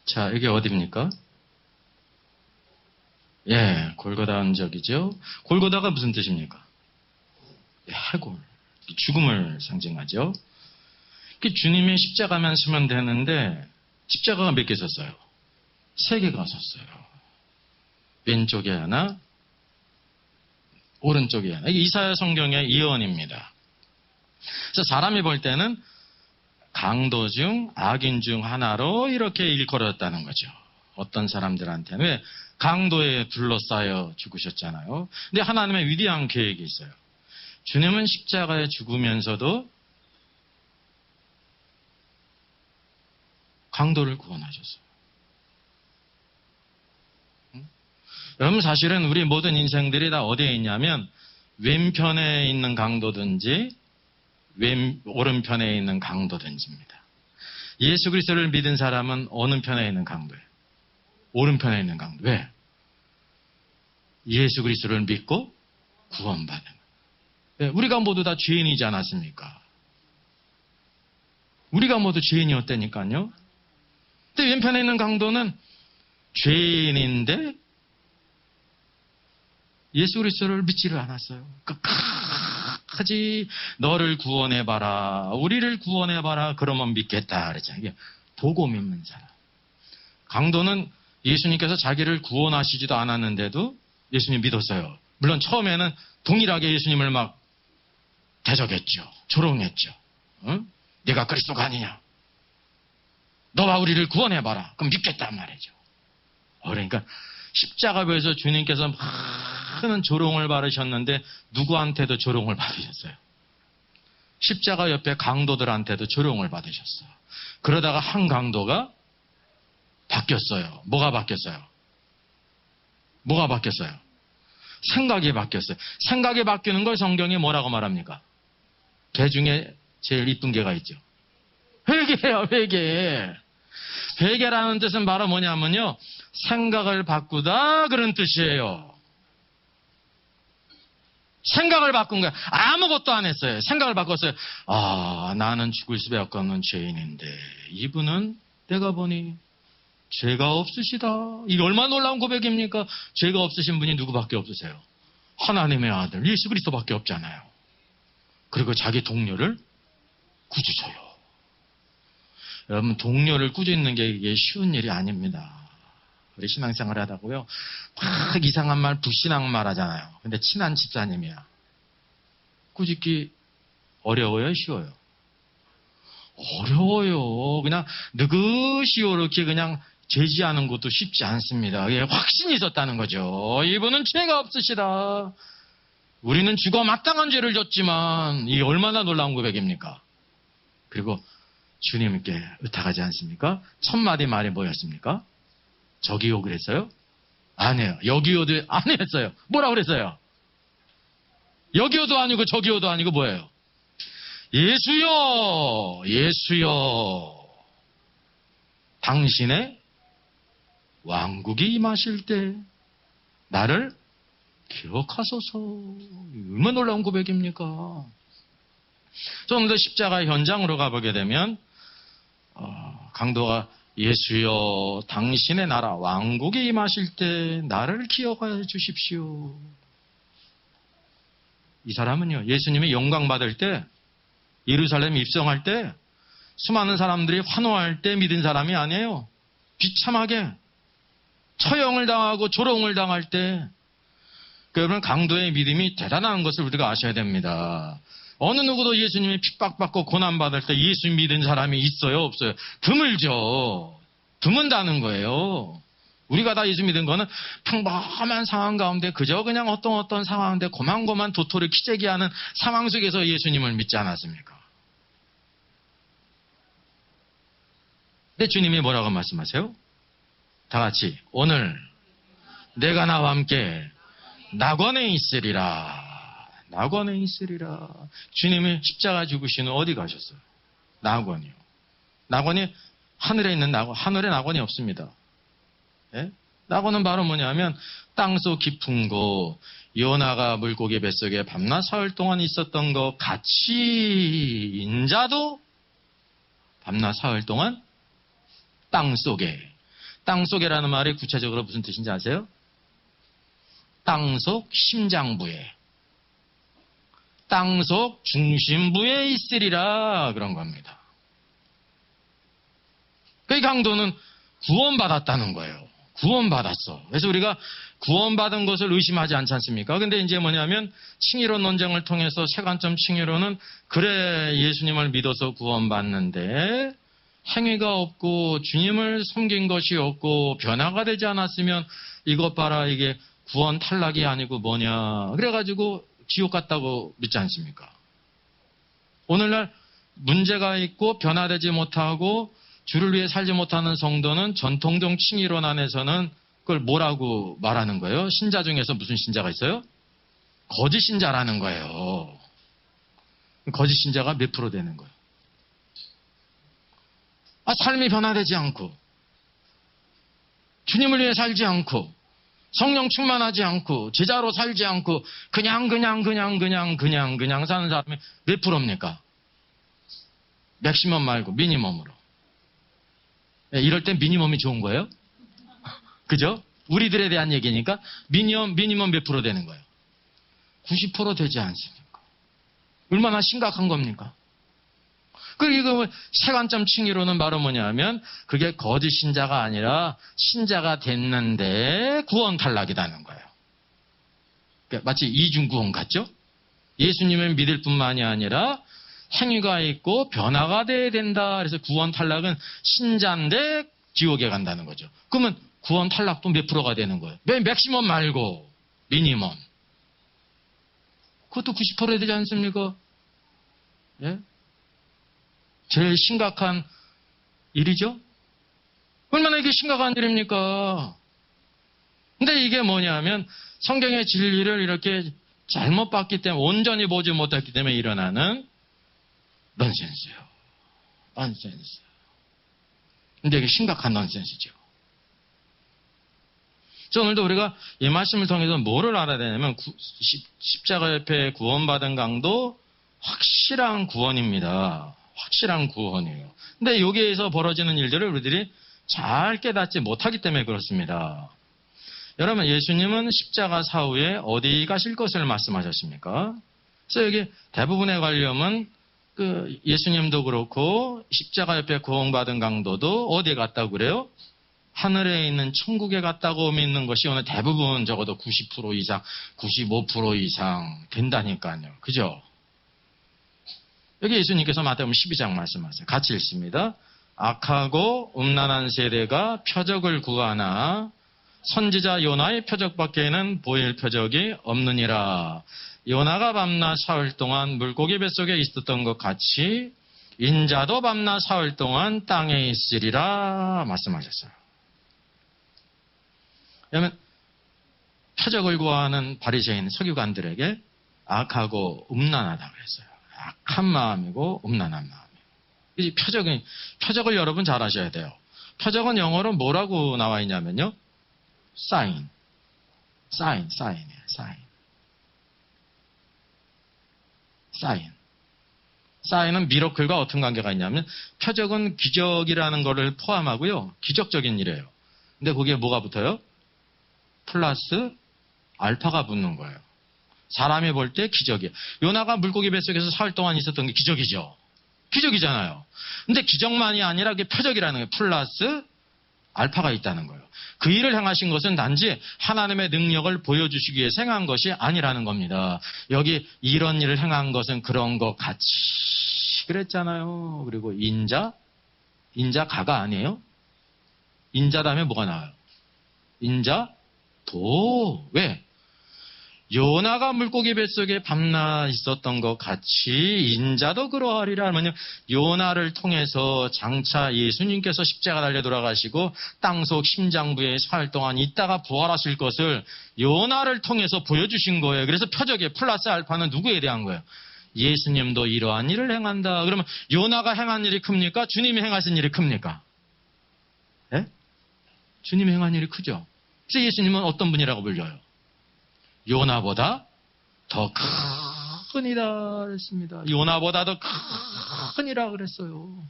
자, 이게 어디입니까? 예, 골고다 언적이죠. 골고다가 무슨 뜻입니까? 해골, 죽음을 상징하죠. 주님이 십자가만 서면 되는데 십자가가 몇 개 섰어요? 3개가 섰어요. 왼쪽에 하나, 오른쪽에 하나. 이게 이사야 성경의 예언입니다. 그래서 사람이 볼 때는 강도 중 악인 중 하나로 이렇게 일컬었다는 거죠. 어떤 사람들한테는. 왜? 강도에 둘러싸여 죽으셨잖아요. 근데 하나님의 위대한 계획이 있어요. 주님은 십자가에 죽으면서도 강도를 구원하셨어요. 여러분, 사실은 우리 모든 인생들이 다 어디에 있냐면 왼편에 있는 강도든지 오른편에 있는 강도든지입니다. 예수 그리스도를 믿은 사람은 어느 편에 있는 강도예요? 오른편에 있는 강도. 왜? 예수 그리스도를 믿고 구원받은. 왜? 우리가 모두 다 죄인이지 않았습니까? 우리가 모두 죄인이었다니까요. 근데 왼편에 있는 강도는 죄인인데 예수 그리스도를 믿지를 않았어요. 끝까지 너를 구원해봐라, 우리를 구원해봐라, 그러면 믿겠다 그랬잖아요. 이게 보고 믿는 사람. 강도는 예수님께서 자기를 구원하시지도 않았는데도 예수님 믿었어요. 물론 처음에는 동일하게 예수님을 막 대적했죠. 조롱했죠. 응? 네가 그리스도가 아니냐, 너와 우리를 구원해봐라, 그럼 믿겠단 말이죠. 그러니까 십자가에서 주님께서 많은 조롱을 받으셨는데 누구한테도 조롱을 받으셨어요? 십자가 옆에 강도들한테도 조롱을 받으셨어요. 그러다가 한 강도가 바뀌었어요. 뭐가 바뀌었어요? 뭐가 바뀌었어요? 생각이 바뀌었어요. 생각이 바뀌는 걸 성경이 뭐라고 말합니까? 개 중에 제일 이쁜 개가 있죠. 회개예요, 회개. 회개라는 뜻은 바로 뭐냐면요, 생각을 바꾸다 그런 뜻이에요. 생각을 바꾼 거야. 아무것도 안 했어요. 생각을 바꿨어요. 아, 나는 죽을 수밖에 없는 죄인인데 이분은 내가 보니 죄가 없으시다. 이게 얼마나 놀라운 고백입니까? 죄가 없으신 분이 누구밖에 없으세요? 하나님의 아들 예수 그리스도밖에 없잖아요. 그리고 자기 동료를 꾸짖어요. 여러분, 동료를 꾸짖는 게 이게 쉬운 일이 아닙니다. 우리 신앙생활 하다고요, 막 이상한 말, 불신앙 말 하잖아요. 근데 친한 집사님이야. 꾸짖기 어려워요, 쉬워요? 어려워요. 그냥 느긋이 이렇게 그냥 제지하는 것도 쉽지 않습니다. 이게 확신이 있었다는 거죠. 이분은 죄가 없으시다. 우리는 죽어 마땅한 죄를 졌지만 이게 얼마나 놀라운 고백입니까? 그리고 주님께 의탁하지 않습니까? 첫 마디 말이 뭐였습니까? 저기요 그랬어요? 아니에요. 여기요도 안 했어요. 뭐라고 그랬어요? 여기요도 아니고 저기요도 아니고 뭐예요? 예수여, 예수여, 당신의 왕국이 임하실 때 나를 기억하소서. 얼마나 놀라운 고백입니까? 좀 더 십자가 현장으로 가보게 되면 강도가 예수여, 당신의 나라 왕국이 임하실 때 나를 기억하여 주십시오. 이 사람은요, 예수님이 영광 받을 때, 예루살렘 입성할 때, 수많은 사람들이 환호할 때 믿은 사람이 아니에요. 비참하게 처형을 당하고 조롱을 당할 때. 그러면 강도의 믿음이 대단한 것을 우리가 아셔야 됩니다. 어느 누구도 예수님이 핍박받고 고난받을 때 예수 믿은 사람이 있어요, 없어요? 드물죠. 드문다는 거예요. 우리가 다 예수 믿은 거는 평범한 상황 가운데 그저 그냥 어떤 상황인데 고만고만 도토리 키재기 하는 상황 속에서 예수님을 믿지 않았습니까? 근데 주님이 뭐라고 말씀하세요? 다 같이, 오늘 내가 나와 함께 낙원에 있으리라. 낙원에 있으리라. 주님이 십자가 죽으신 후 어디 가셨어요? 낙원이요. 낙원이 하늘에 있는 낙원, 하늘에 낙원이 없습니다. 예? 낙원은 바로 뭐냐면 땅속 깊은 곳, 요나가 물고기 뱃속에 밤낮 사흘 동안 있었던 것 같이 인자도 밤낮 사흘 동안 땅속에, 땅속에라는 말이 구체적으로 무슨 뜻인지 아세요? 땅속 심장부에, 땅속 중심부에 있으리라 그런 겁니다. 그 강도는 구원받았다는 거예요. 구원받았어. 그래서 우리가 구원받은 것을 의심하지 않지 않습니까? 근데 이제 뭐냐면 칭의론 논쟁을 통해서 세관점 칭의론은 그래 예수님을 믿어서 구원받는데 행위가 없고 주님을 섬긴 것이 없고 변화가 되지 않았으면 이것 봐라 이게 구원 탈락이 아니고 뭐냐. 그래가지고 지옥 갔다고 믿지 않습니까? 오늘날 문제가 있고 변화되지 못하고 주를 위해 살지 못하는 성도는 전통적 칭의론 안에서는 그걸 뭐라고 말하는 거예요? 신자 중에서 무슨 신자가 있어요? 거짓 신자라는 거예요. 거짓 신자가 몇 프로 되는 거예요? 삶이 변화되지 않고 주님을 위해 살지 않고 성령 충만하지 않고 제자로 살지 않고 그냥 사는 사람이 몇 프로입니까? 맥시멈 말고 미니멈으로. 이럴 땐 미니멈이 좋은 거예요? 그죠? 우리들에 대한 얘기니까 미니멈 몇 프로 되는 거예요? 90% 되지 않습니까? 얼마나 심각한 겁니까? 그리고 세관점 칭의로는 바로 뭐냐면 그게 거짓 신자가 아니라 신자가 됐는데 구원 탈락이라는 거예요. 그러니까 마치 이중구원 같죠? 예수님을 믿을 뿐만이 아니라 행위가 있고 변화가 돼야 된다. 그래서 구원 탈락은 신자인데 지옥에 간다는 거죠. 그러면 구원 탈락도 몇 프로가 되는 거예요? 맥시멈 말고 미니멈. 그것도 90% 되지 않습니까? 예? 제일 심각한 일이죠? 얼마나 이게 심각한 일입니까? 근데 이게 뭐냐면 성경의 진리를 이렇게 잘못 봤기 때문에 온전히 보지 못했기 때문에 일어나는 넌센스예요. 넌센스. 근데 이게 심각한 넌센스죠. 오늘도 우리가 이 말씀을 통해서 뭐를 알아야 되냐면 십자가 옆에 구원받은 강도 확실한 구원입니다. 확실한 구원이에요. 근데 여기에서 벌어지는 일들을 우리들이 잘 깨닫지 못하기 때문에 그렇습니다. 여러분 예수님은 십자가 사후에 어디 가실 것을 말씀하셨습니까? 그래서 여기 대부분의 관념은 예수님도 그렇고 십자가 옆에 구원받은 강도도 어디에 갔다고 그래요? 하늘에 있는 천국에 갔다고 믿는 것이 오늘 대부분 적어도 90% 이상, 95% 이상 된다니까요. 그죠? 여기 예수님께서 마태복음 12장 말씀하세요. 같이 읽습니다. 악하고 음란한 세대가 표적을 구하나 선지자 요나의 표적밖에는 보일 표적이 없느니라. 요나가 밤낮 사흘 동안 물고기 뱃속에 있었던 것 같이 인자도 밤낮 사흘 동안 땅에 있으리라 말씀하셨어요. 왜냐하면 표적을 구하는 바리새인 서기관들에게 악하고 음란하다고 했어요. 악한 마음이고 음란한 마음이에요. 이 표적을 여러분 잘 아셔야 돼요. 표적은 영어로 뭐라고 나와 있냐면요. 사인이에요. 사인은 미러클과 어떤 관계가 있냐면 표적은 기적이라는 것을 포함하고요. 기적적인 일이에요. 근데 거기에 뭐가 붙어요? 플러스 알파가 붙는 거예요. 사람이 볼 때 기적이에요. 요나가 물고기 뱃속에서 사흘 동안 있었던 게 기적이죠. 기적이잖아요. 근데 기적만이 아니라 그게 표적이라는 거예요. 플러스 알파가 있다는 거예요. 그 일을 행하신 것은 단지 하나님의 능력을 보여주시기 위해서 행한 것이 아니라는 겁니다. 여기 이런 일을 행한 것은 그런 것 같이 그랬잖아요. 그리고 인자가가 아니에요? 인자 다음에 뭐가 나와요? 인자도. 왜? 요나가 물고기 뱃속에 밤낮 있었던 것 같이 인자도 그러하리라 하면 요나를 통해서 장차 예수님께서 십자가 달려 돌아가시고 땅속 심장부에 사흘 동안 있다가 부활하실 것을 요나를 통해서 보여주신 거예요. 그래서 표적의 플러스 알파는 누구에 대한 거예요? 예수님도 이러한 일을 행한다. 그러면 요나가 행한 일이 큽니까? 주님이 행하신 일이 큽니까? 예? 주님이 행한 일이 크죠. 그래서 예수님은 어떤 분이라고 불려요? 요나보다 더 큰이라 그랬습니다. 요나보다 더 큰이라 그랬어요.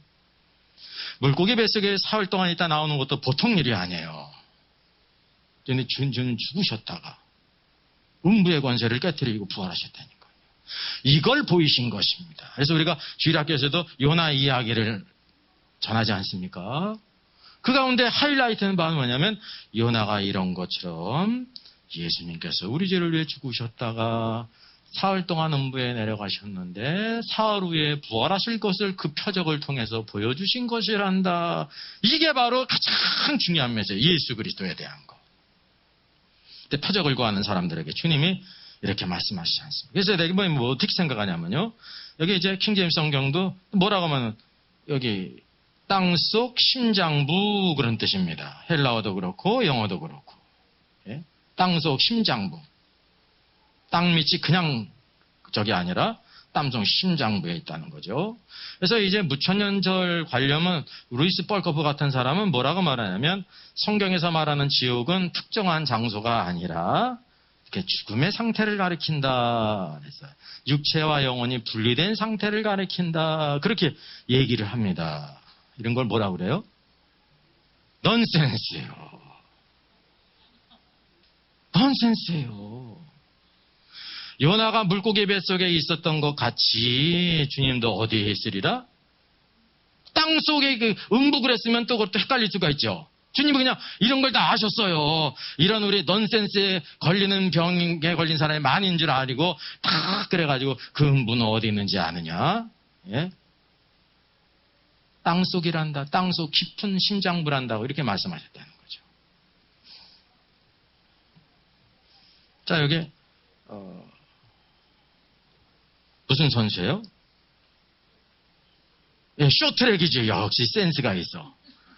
물고기 뱃속에 사흘 동안 있다 나오는 것도 보통 일이 아니에요. 근데 주는 죽으셨다가 음부의 권세를 깨뜨리고 부활하셨다니까요. 이걸 보이신 것입니다. 그래서 우리가 주일학교에서도 요나 이야기를 전하지 않습니까? 그 가운데 하이라이트는 뭐냐면 요나가 이런 것처럼 예수님께서 우리 죄를 위해 죽으셨다가 사흘 동안 음부에 내려가셨는데 사흘 후에 부활하실 것을 그 표적을 통해서 보여주신 것이란다. 이게 바로 가장 중요한 메시지, 예수 그리스도에 대한 거. 근데 표적을 구하는 사람들에게 주님이 이렇게 말씀하시지 않습니다. 그래서 내가 뭐 어떻게 생각하냐면요. 여기 이제 킹제임스 성경도 뭐라고 하면 여기 땅속 심장부 그런 뜻입니다. 헬라어도 그렇고 영어도 그렇고. 예? 땅속 심장부. 땅 밑이 그냥 저기 아니라 땅속 심장부에 있다는 거죠. 그래서 이제 무천년절 관념은 루이스 뻘커프 같은 사람은 뭐라고 말하냐면 성경에서 말하는 지옥은 특정한 장소가 아니라 이렇게 죽음의 상태를 가리킨다. 그래서 육체와 영혼이 분리된 상태를 가리킨다. 그렇게 얘기를 합니다. 이런 걸 뭐라고 그래요? 넌센스예요. 넌센스예요. 요나가 물고기 뱃속에 있었던 것 같이 주님도 어디에 있으리라? 땅속에 그 음부 그랬으면 또 그것도 헷갈릴 수가 있죠. 주님은 그냥 이런 걸 다 아셨어요. 이런 우리 넌센스에 걸리는 병에 걸린 사람이 많은 줄 알고 다 그래가지고 그 음부는 어디 있는지 아느냐? 예? 땅속이란다. 땅속 깊은 심장부란다고 이렇게 말씀하셨다는 거죠. 자, 여기 무슨 선수예요? 예, 쇼트랙이죠. 역시 센스가 있어.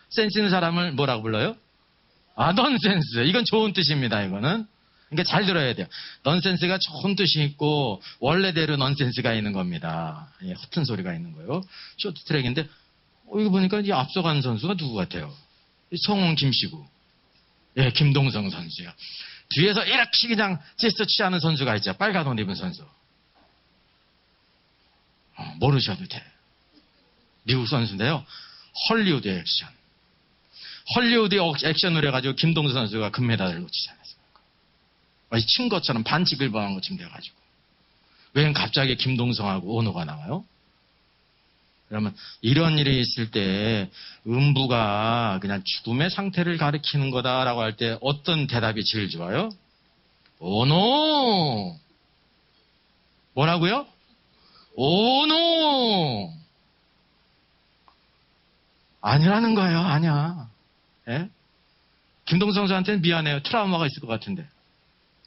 센스 있는 사람을 뭐라고 불러요? 아, 넌센스. 이건 좋은 뜻입니다, 이거는. 그러니까 잘 들어야 돼요. 넌센스가 좋은 뜻이 있고, 원래대로 넌센스가 있는 겁니다. 예, 허튼 소리가 있는 거예요. 쇼트트랙인데, 이거 보니까 이 앞서간 선수가 누구 같아요? 성훈 김시구. 예, 김동성 선수요. 뒤에서 이렇게 그냥 제스처 취하는 선수가 있죠. 빨간 옷 입은 선수. 모르셔도 돼. 미국 선수인데요. 헐리우드 액션. 헐리우드 액션을 해가지고 김동수 선수가 금메달을 놓치지 않았습니까? 친 것처럼 반칙을 범한 것처럼 돼가지고. 왜 갑자기 김동성하고 오노가 나와요? 그러면 이런 일이 있을 때 음부가 그냥 죽음의 상태를 가리키는 거다라고 할 때 어떤 대답이 제일 좋아요? 오노! 뭐라고요? 오노! 아니라는 거예요. 아니야. 예? 김동성 선수한테는 미안해요. 트라우마가 있을 것 같은데.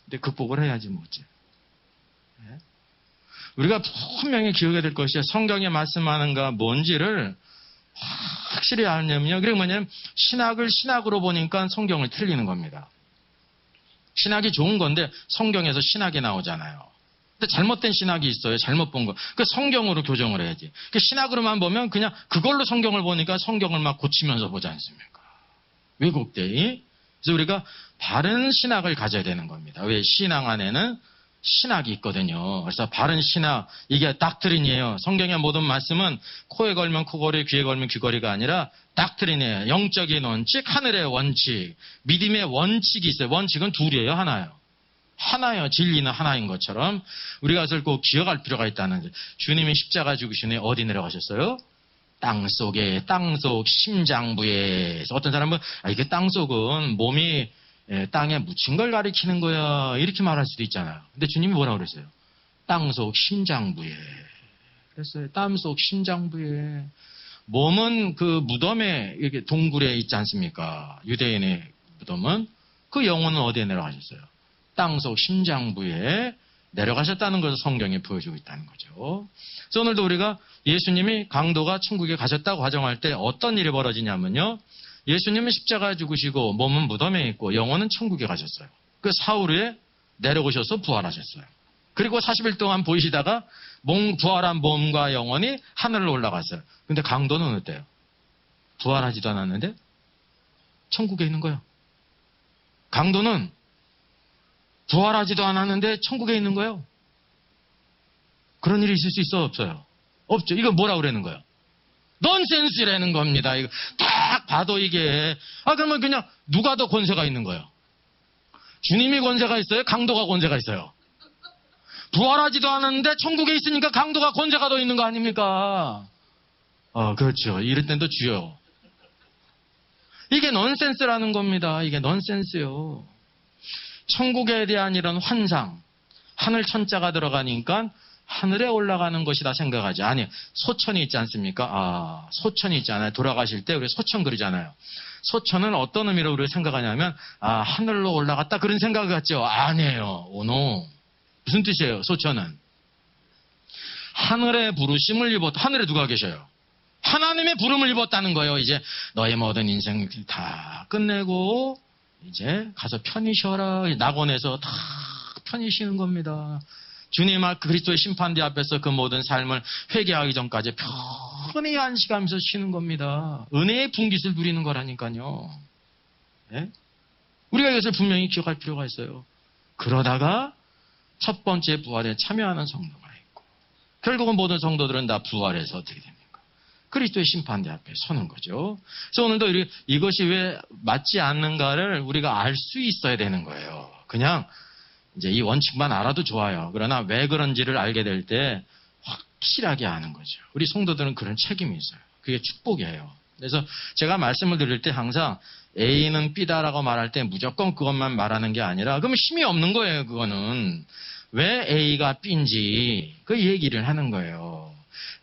근데 극복을 해야지 뭐지. 예? 우리가 분명히 기억해야 될 것이 성경에 말씀하는가 뭔지를 확실히 알려면요. 그게 뭐냐면 신학을 신학으로 보니까 성경을 틀리는 겁니다. 신학이 좋은 건데 성경에서 신학이 나오잖아요. 근데 잘못된 신학이 있어요. 잘못 본 거. 그 성경으로 교정을 해야지. 그 신학으로만 보면 그냥 그걸로 성경을 보니까 성경을 막 고치면서 보지 않습니까? 왜곡되이. 그래서 우리가 바른 신학을 가져야 되는 겁니다. 왜? 신앙 안에는 신학이 있거든요. 그래서 바른 신학, 이게 닥트린이에요. 성경의 모든 말씀은 코에 걸면 코걸이, 귀에 걸면 귀걸이가 아니라 닥트린이에요. 영적인 원칙, 하늘의 원칙, 믿음의 원칙이 있어요. 원칙은 둘이에요. 하나예요. 하나요. 진리는 하나인 것처럼 우리가 그것을 꼭 기억할 필요가 있다는 거죠. 주님이 십자가 죽으시니 어디 내려가셨어요? 땅속에, 땅속 심장부에. 어떤 사람은 이게 땅속은 몸이 땅에 묻힌 걸 가리키는 거야. 이렇게 말할 수도 있잖아요. 근데 주님이 뭐라고 그랬어요? 땅속 심장부에. 그랬어요. 땅속 심장부에. 몸은 그 무덤에, 이렇게 동굴에 있지 않습니까? 유대인의 무덤은. 그 영혼은 어디에 내려가셨어요? 땅속 심장부에 내려가셨다는 것을 성경이 보여주고 있다는 거죠. 그래서 오늘도 우리가 예수님이 강도가 천국에 가셨다고 가정할 때 어떤 일이 벌어지냐면요. 예수님은 십자가 죽으시고 몸은 무덤에 있고 영혼은 천국에 가셨어요. 그 사흘 후에 내려오셔서 부활하셨어요. 그리고 40일 동안 보이시다가 부활한 몸과 영혼이 하늘로 올라갔어요. 근데 강도는 어때요? 부활하지도 않았는데 천국에 있는 거예요. 강도는 부활하지도 않았는데 천국에 있는 거예요. 그런 일이 있을 수 있어 없어요? 없죠. 이거 뭐라고 그러는 거예요? 넌센스라는 겁니다. 이거 딱 봐도 이게. 그러면 그냥 누가 더 권세가 있는 거예요? 주님이 권세가 있어요? 강도가 권세가 있어요? 부활하지도 않았는데 천국에 있으니까 강도가 권세가 더 있는 거 아닙니까? 그렇죠. 이럴 땐 또 주여. 이게 넌센스라는 겁니다. 이게 넌센스요. 천국에 대한 이런 환상, 하늘 천자가 들어가니까 하늘에 올라가는 것이다 생각하지. 아니, 소천이 있지 않습니까? 소천이 있잖아요. 돌아가실 때 우리 소천 그러잖아요. 소천은 어떤 의미로 우리가 생각하냐면 하늘로 올라갔다 그런 생각을 갖죠. 아니에요. 오노. 무슨 뜻이에요? 소천은 하늘의 부르심을 입었다. 하늘에 누가 계셔요? 하나님의 부름을 입었다는 거예요. 이제 너의 모든 인생 다 끝내고 이제 가서 편히 쉬어라. 낙원에서 다 편히 쉬는 겁니다. 주님 그리스도의 심판대 앞에서 그 모든 삶을 회개하기 전까지 편히 안식하면서 쉬는 겁니다. 은혜의 분깃을 누리는 거라니까요. 네? 우리가 이것을 분명히 기억할 필요가 있어요. 그러다가 첫 번째 부활에 참여하는 성도가 있고, 결국은 모든 성도들은 다 부활해서 어떻게 됩니까? 그리스도의 심판대 앞에 서는 거죠. 그래서 오늘도 이것이 왜 맞지 않는가를 우리가 알 수 있어야 되는 거예요. 그냥 이제 이 원칙만 알아도 좋아요. 그러나 왜 그런지를 알게 될 때 확실하게 아는 거죠. 우리 성도들은 그런 책임이 있어요. 그게 축복이에요. 그래서 제가 말씀을 드릴 때 항상 A는 B다라고 말할 때 무조건 그것만 말하는 게 아니라 그러면 힘이 없는 거예요. 그거는. 왜 A가 B인지 그 얘기를 하는 거예요.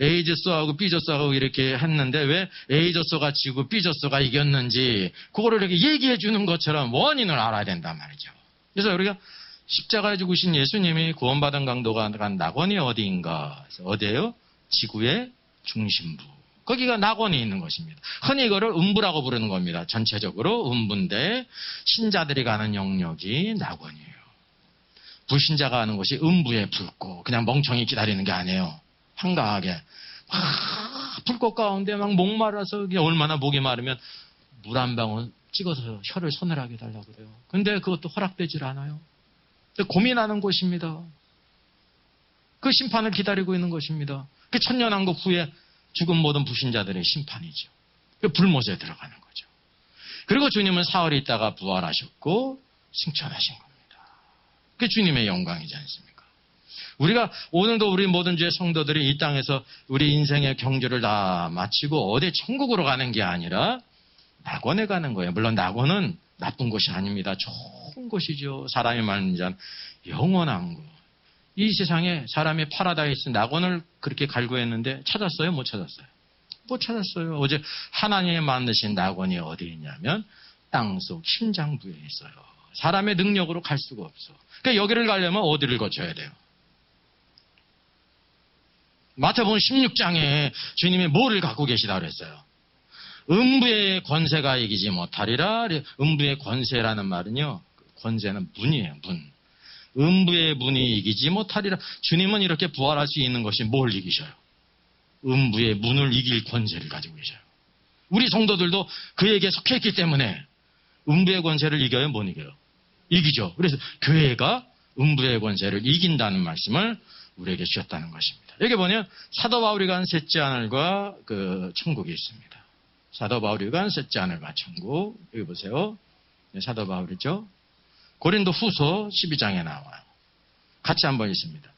A조소하고 B조소하고 이렇게 했는데 왜 A조소가 지고 B조소가 이겼는지 그거를 이렇게 얘기해 주는 것처럼 원인을 알아야 된단 말이죠. 그래서 우리가 십자가에 죽으신 예수님이 구원받은 강도가 간 낙원이 어디인가? 어디예요? 지구의 중심부. 거기가 낙원이 있는 것입니다. 흔히 이거를 음부라고 부르는 겁니다. 전체적으로 음부인데 신자들이 가는 영역이 낙원이에요. 불신자가 가는 곳이 음부의 불꽃. 그냥 멍청이 기다리는 게 아니에요. 한가하게 불꽃 가운데 막 목말라서 얼마나 목이 마르면 물 한 방울 찍어서 혀를 서늘하게 해달라고 그래요. 근데 그것도 허락되질 않아요. 고민하는 곳입니다. 그 심판을 기다리고 있는 것입니다. 그 천년왕국 후에 죽은 모든 불신자들의 심판이죠. 그 불못에 들어가는 거죠. 그리고 주님은 사흘이 있다가 부활하셨고 승천하신 겁니다. 그게 주님의 영광이지 않습니까? 우리가 오늘도 우리 모든 주의 성도들이 이 땅에서 우리 인생의 경주를 다 마치고 어디 천국으로 가는 게 아니라 낙원에 가는 거예요. 물론 낙원은 나쁜 곳이 아닙니다. 좋은 곳이죠. 사람이 말하는 자는 영원한 곳. 이 세상에 사람이 파라다이스 낙원을 그렇게 갈구했는데 찾았어요? 못 찾았어요? 못 찾았어요. 어제 하나님이 만드신 낙원이 어디 있냐면 땅속 심장부에 있어요. 사람의 능력으로 갈 수가 없어. 그러니까 여기를 가려면 어디를 거쳐야 돼요? 마태복음 16장에 주님이 뭐를 갖고 계시다 그랬어요? 음부의 권세가 이기지 못하리라. 음부의 권세라는 말은요, 권세는 문이에요, 문. 음부의 문이 이기지 못하리라. 주님은 이렇게 부활할 수 있는 것이 뭘 이기셔요? 음부의 문을 이길 권세를 가지고 계셔요. 우리 성도들도 그에게 속해있기 때문에 음부의 권세를 이겨요? 못 이겨요? 이기죠. 그래서 교회가 음부의 권세를 이긴다는 말씀을 우리에게 주셨다는 것입니다. 여기 보면 사도 바울이 간 셋째 하늘과 그 천국이 있습니다. 사도 바울이 간 셋째 하늘과 천국. 여기 보세요. 네, 사도 바울이죠. 고린도 후서 12장에 나와요. 같이 한번 읽습니다.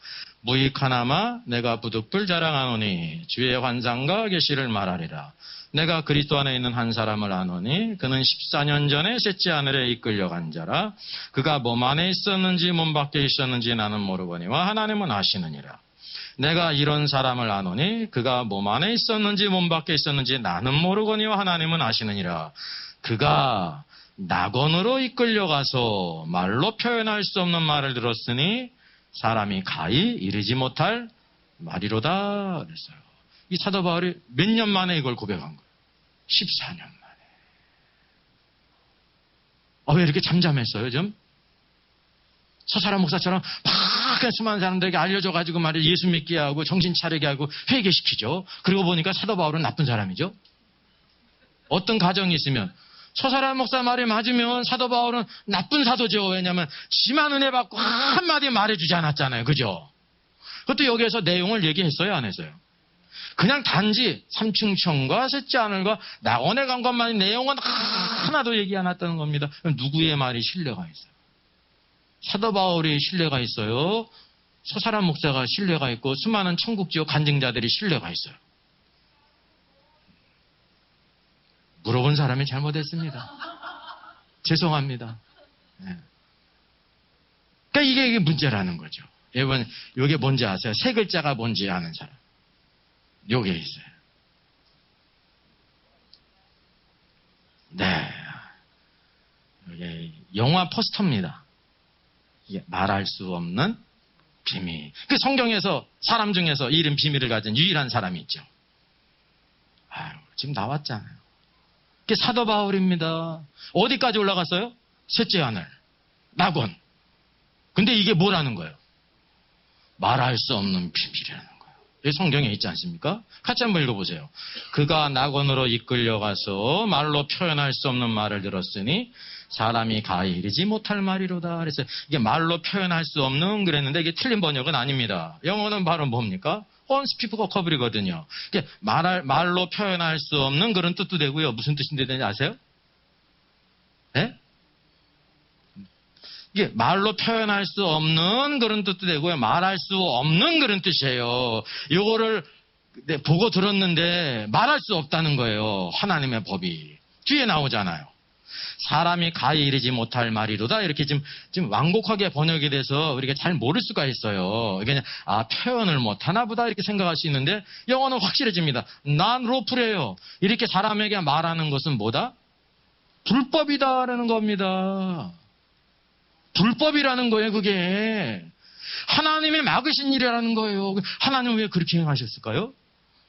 무익하나마 내가 부득불 자랑하노니 주의 환상과 계시를 말하리라. 내가 그리스도 안에 있는 한 사람을 아노니 그는 14년 전에 셋째 하늘에 이끌려간 자라. 그가 몸 안에 있었는지 몸 밖에 있었는지 나는 모르거니와 하나님은 아시느니라. 내가 이런 사람을 아노니 그가 몸 안에 있었는지 몸 밖에 있었는지 나는 모르거니와 하나님은 아시느니라. 그가 낙원으로 이끌려가서 말로 표현할 수 없는 말을 들었으니 사람이 가히 이르지 못할 말이로다 그랬어요. 이 사도 바울이 몇 년 만에 이걸 고백한 거예요? 14년 만에. 왜 이렇게 잠잠했어요, 좀? 서사람 목사처럼 막 수많은 사람들에게 알려줘가지고 말이야 예수 믿게 하고 정신 차리게 하고 회개시키죠. 그리고 보니까 사도 바울은 나쁜 사람이죠. 어떤 가정이 있으면 서사람 목사 말이 맞으면 사도 바울은 나쁜 사도죠. 왜냐하면 지만 은혜 받고 한마디 말해주지 않았잖아요. 그죠? 그것도 여기에서 내용을 얘기했어요? 안 했어요? 그냥 단지 삼층천과 셋째 하늘과 낙원에 간 것만이 내용은 하나도 얘기 안 했다는 겁니다. 그럼 누구의 말이 신뢰가 있어요? 사도 바울이 신뢰가 있어요. 서사람 목사가 신뢰가 있고 수많은 천국지옥 간증자들이 신뢰가 있어요. 물어본 사람이 잘못했습니다. 죄송합니다. 네. 그러니까 이게 문제라는 거죠. 여러분, 이게 뭔지 아세요? 세 글자가 뭔지 아는 사람. 요게 있어요. 네. 이게 영화 포스터입니다. 이게 말할 수 없는 비밀. 그 성경에서 사람 중에서 이런 비밀을 가진 유일한 사람이 있죠. 아유, 지금 나왔잖아요. 그게 사도 바울입니다. 어디까지 올라갔어요? 셋째 하늘. 낙원. 근데 이게 뭐라는 거예요? 말할 수 없는 비밀이라는 거예요. 이 성경에 있지 않습니까? 같이 한번 읽어보세요. 그가 낙원으로 이끌려가서 말로 표현할 수 없는 말을 들었으니 사람이 가히 이르지 못할 말이로다. 그래서 이게 말로 표현할 수 없는 그랬는데 이게 틀린 번역은 아닙니다. 영어는 바로 뭡니까? unspeakable이거든요. 이게 말로 표현할 수 없는 그런 뜻도 되고요. 무슨 뜻인지 아세요? 네? 이게 말로 표현할 수 없는 그런 뜻도 되고요. 말할 수 없는 그런 뜻이에요. 이거를 보고 들었는데 말할 수 없다는 거예요. 하나님의 법이. 뒤에 나오잖아요. 사람이 가히 이르지 못할 말이로다. 이렇게 지금 완곡하게 번역이 돼서 우리가 잘 모를 수가 있어요. 그냥 표현을 못하나 보다 이렇게 생각할 수 있는데 영어는 확실해집니다. non-lawful해요. 이렇게 사람에게 말하는 것은 뭐다? 불법이다라는 겁니다. 불법이라는 거예요, 그게. 하나님이 막으신 일이라는 거예요. 하나님 왜 그렇게 행하셨을까요?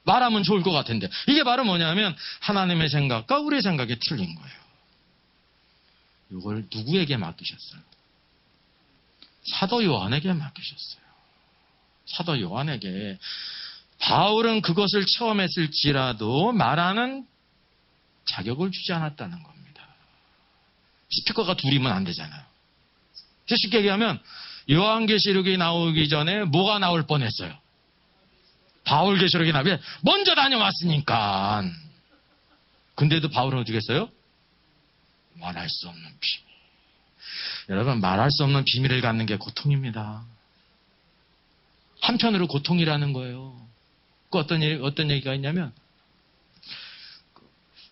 말하면 좋을 것 같은데. 이게 바로 뭐냐면 하나님의 생각과 우리의 생각이 틀린 거예요. 이걸 누구에게 맡기셨어요? 사도 요한에게 맡기셨어요. 사도 요한에게. 바울은 그것을 체험했을지라도 말하는 자격을 주지 않았다는 겁니다. 스피커가 둘이면 안 되잖아요. 쉽게 얘기하면 요한계시록이 나오기 전에 뭐가 나올 뻔했어요? 바울계시록이 나오면 먼저 다녀왔으니까. 근데도 바울은 어떻게 했어요? 말할 수 없는 비밀. 여러분, 말할 수 없는 비밀을 갖는 게 고통입니다. 한편으로 고통이라는 거예요. 그 어떤 얘기가 있냐면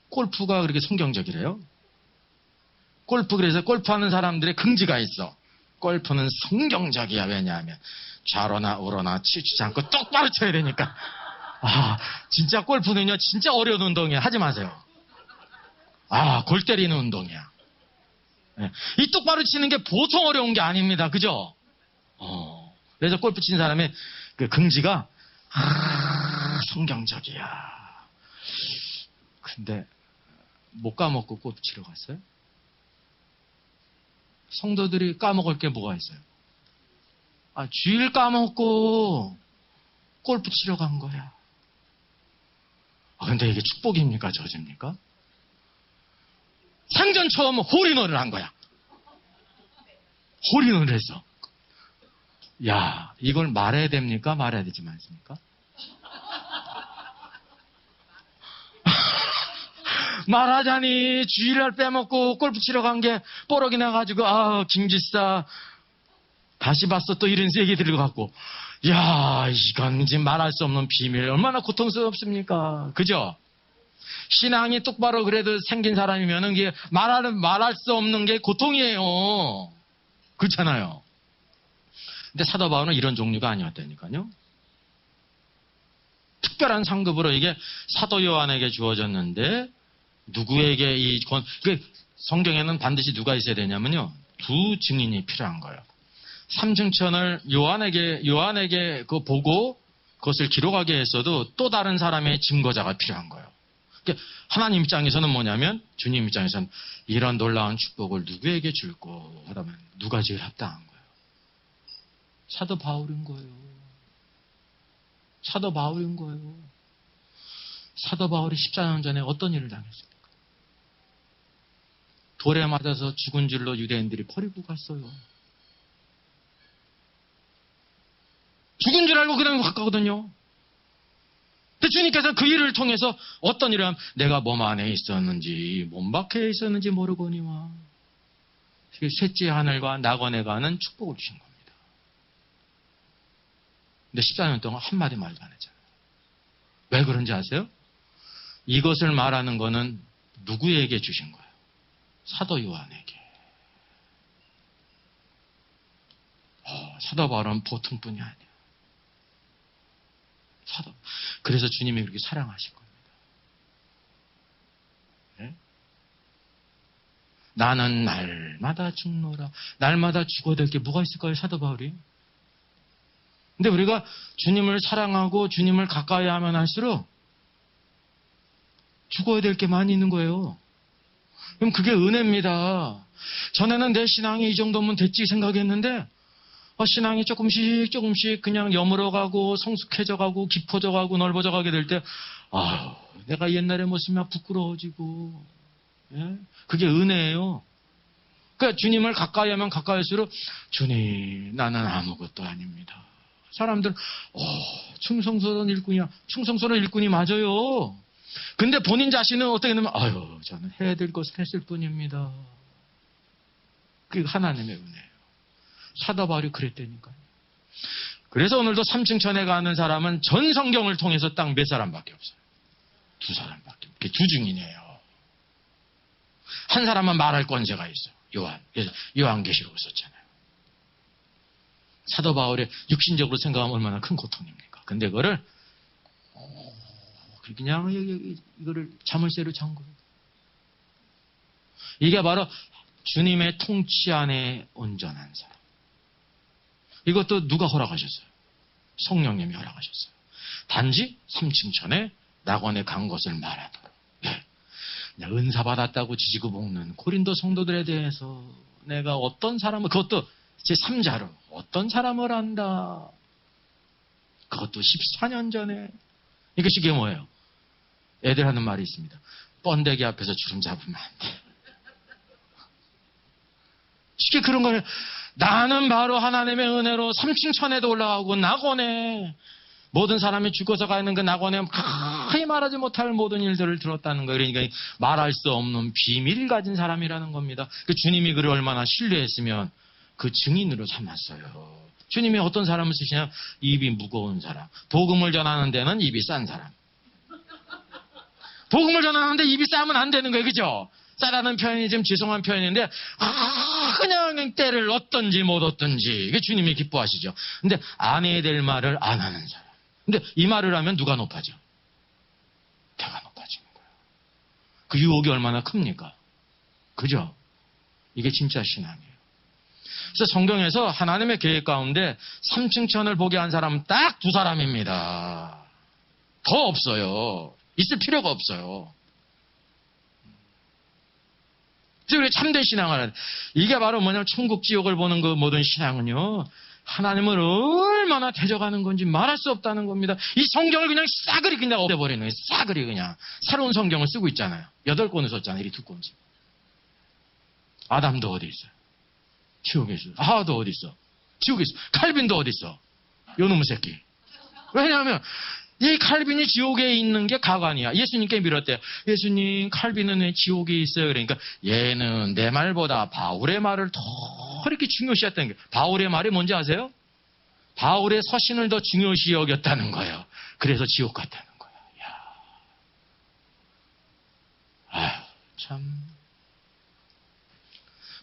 골프가 그렇게 성경적이래요. 그래서 골프하는 사람들의 긍지가 있어. 골프는 성경적이야. 왜냐하면 좌로나 우로나 치우치지 않고 똑바로 쳐야 되니까. 진짜 골프는요, 진짜 어려운 운동이야. 하지 마세요. 골 때리는 운동이야. 네. 이 똑바로 치는 게 보통 어려운 게 아닙니다. 그죠? 그래서 골프 치는 사람의 그 긍지가 성경적이야. 근데 못 까먹고 골프 치러 갔어요? 성도들이 까먹을 게 뭐가 있어요? 주일 까먹고 골프 치러 간 거야. 근데 이게 축복입니까? 저주입니까? 생전 처음 홀인원을 한 거야. 홀인원을 했어. 야, 이걸 말해야 됩니까? 말해야 되지 않습니까? 말하자니 주일날 빼먹고 골프 치러 간 게 뽀록이 나가지고 김지사 다시 봤어 또 이런 얘기 들어갖고 야, 이건 지금 말할 수 없는 비밀. 얼마나 고통스럽습니까? 그죠? 신앙이 똑바로 그래도 생긴 사람이면은 이게 말할 수 없는 게 고통이에요. 그렇잖아요. 근데 사도 바울은 이런 종류가 아니었다니까요. 특별한 상급으로 이게 사도 요한에게 주어졌는데 누구에게 성경에는 반드시 누가 있어야 되냐면요. 두 증인이 필요한 거예요. 삼층천을 요한에게 그거 보고 그것을 기록하게 했어도 또 다른 사람의 증거자가 필요한 거예요. 그러니까 하나님 입장에서는 뭐냐면 주님 입장에서는 이런 놀라운 축복을 누구에게 줄고 하다면 누가 제일 합당한 거예요? 사도 바울인 거예요. 사도 바울인 거예요. 사도 바울이 14년 전에 어떤 일을 당했습니까? 돌에 맞아서 죽은 줄로 유대인들이 버리고 갔어요. 죽은 줄 알고 그냥 갔거든요. 근데 주님께서는 그 일을 통해서 어떤 일을 하면 내가 몸 안에 있었는지 몸 밖에 있었는지 모르거니와 셋째 하늘과 낙원에 가는 축복을 주신 겁니다. 근데 14년 동안 한마디 말도 안 했잖아요. 왜 그런지 아세요? 이것을 말하는 거는 누구에게 주신 거예요? 사도 요한에게. 사도 바울은 보통 분이 아니에요. 그래서 주님이 그렇게 사랑하신 겁니다. 네? 나는 날마다 죽노라. 날마다 죽어야 될 게 뭐가 있을까요? 사도 바울이. 근데 우리가 주님을 사랑하고 주님을 가까이 하면 할수록 죽어야 될 게 많이 있는 거예요. 그럼 그게 은혜입니다. 전에는 내 신앙이 이 정도면 됐지 생각했는데 신앙이 조금씩 그냥 여물어가고 성숙해져가고 깊어져가고 넓어져가게 될 때 내가 옛날의 모습이 막 부끄러워지고 그게 은혜예요. 그러니까 주님을 가까이 하면 가까이 할수록 주님 나는 아무것도 아닙니다. 사람들은 충성스러운 일꾼이야. 충성스러운 일꾼이 맞아요. 근데 본인 자신은 어떻게 되면 저는 해야 될 것을 했을 뿐입니다. 그게 하나님의 은혜예요. 사도 바울이 그랬다니까요. 그래서 오늘도 3층 천에 가는 사람은 전 성경을 통해서 딱 몇 사람밖에 없어요. 2사람밖에. 그게 주중이네요. 한 사람은 말할 권세가 있어요. 요한. 그래서 요한계시록을 썼잖아요. 사도 바울의 육신적으로 생각하면 얼마나 큰 고통입니까? 근데 그거를 그냥 이거를 자물쇠로 잠 거예요. 이게 바로 주님의 통치 안에 온전한 사람. 이것도 누가 허락하셨어요? 성령님이 허락하셨어요. 단지 3층 천에 낙원에 간 것을 말하도록. 그냥 은사 받았다고 지지고 볶는 고린도 성도들에 대해서 내가 어떤 사람을, 그것도 제3자로 어떤 사람을 안다. 그것도 14년 전에. 이게 뭐예요? 애들 하는 말이 있습니다. 번데기 앞에서 주름 잡으면 안 돼. 쉽게 그런 거예요. 나는 바로 하나님의 은혜로 3층 천에도 올라가고 낙원에 모든 사람이 죽어서 가 있는 그 낙원에 가히 말하지 못할 모든 일들을 들었다는 거예요. 그러니까 말할 수 없는 비밀을 가진 사람이라는 겁니다. 그 주님이 그를 얼마나 신뢰했으면 그 증인으로 삼았어요. 주님이 어떤 사람을 쓰시냐? 입이 무거운 사람. 복음을 전하는 데는 입이 싼 사람. 복음을 전하는데 입이 싸면 안 되는 거예요. 그죠? 싸라는 표현이 좀 죄송한 표현인데 그냥 때를 얻든지 못 얻든지 이게 주님이 기뻐하시죠. 근데 안 해야 될 말을 안 하는 사람. 근데 이 말을 하면 누가 높아져? 내가 높아지는 거예요. 그 유혹이 얼마나 큽니까? 그죠? 이게 진짜 신앙이에요. 그래서 성경에서 하나님의 계획 가운데 3층 천을 보게 한 사람은 딱 2사람입니다. 더 없어요. 있을 필요가 없어요. 그래서 우리 참된 신앙을 하는, 이게 바로 뭐냐면 천국 지옥을 보는 그 모든 신앙은요, 하나님을 얼마나 대적하는 건지 말할 수 없다는 겁니다. 이 성경을 그냥 싸그리 그냥 없애버리는 거예요. 싸그리 그냥. 새로운 성경을 쓰고 있잖아요. 8권을 썼잖아요. 이 2권씩. 아담도 어디 있어요? 지옥에 있어. 하와도 어디 있어? 지옥에 있어. 칼빈도 어디 있어? 요놈의 새끼. 왜냐하면 이 칼빈이 지옥에 있는 게 가관이야. 예수님께 밀었대요. 예수님, 칼빈은 왜 지옥에 있어요? 그러니까 얘는 내 말보다 바울의 말을 더 이렇게 중요시했다는 거예요. 바울의 말이 뭔지 아세요? 바울의 서신을 더 중요시 여겼다는 거예요. 그래서 지옥 갔다는 거예요. 아휴, 참.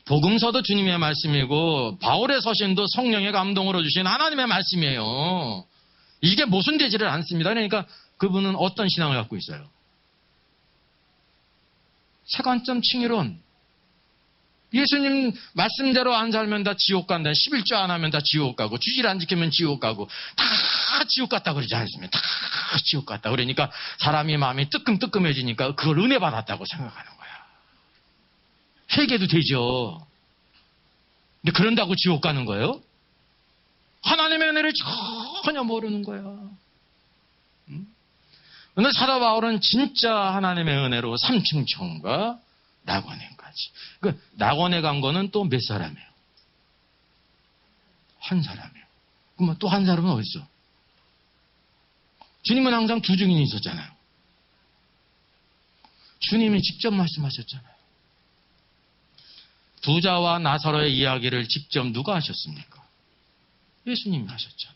복음서도 주님의 말씀이고 바울의 서신도 성령의 감동으로 주신 하나님의 말씀이에요. 이게 모순되지를 않습니다. 그러니까 그분은 어떤 신앙을 갖고 있어요? 세관점 칭의론. 예수님 말씀대로 안 살면 다 지옥 간다. 11조 안 하면 다 지옥 가고 주일 안 지키면 지옥 가고 다 지옥 갔다 그러지 않습니까? 다 지옥 갔다. 그러니까 사람이 마음이 뜨끔뜨끔해지니까 그걸 은혜 받았다고 생각하는 거야. 회개도 되죠. 근데 그런다고 지옥 가는 거예요? 하나님의 은혜를 전혀 모르는 거야. 근데 사도 바울은 진짜 하나님의 은혜로 3층 천과 낙원에까지. 그 낙원에 간 거는 또 몇 사람이에요? 한 사람이에요. 그러면 또 한 사람은 어디 있어? 주님은 항상 두 증인이 있었잖아요. 주님이 직접 말씀하셨잖아요. 부자와 나사로의 이야기를 직접 누가 하셨습니까? 예수님이 하셨잖아요.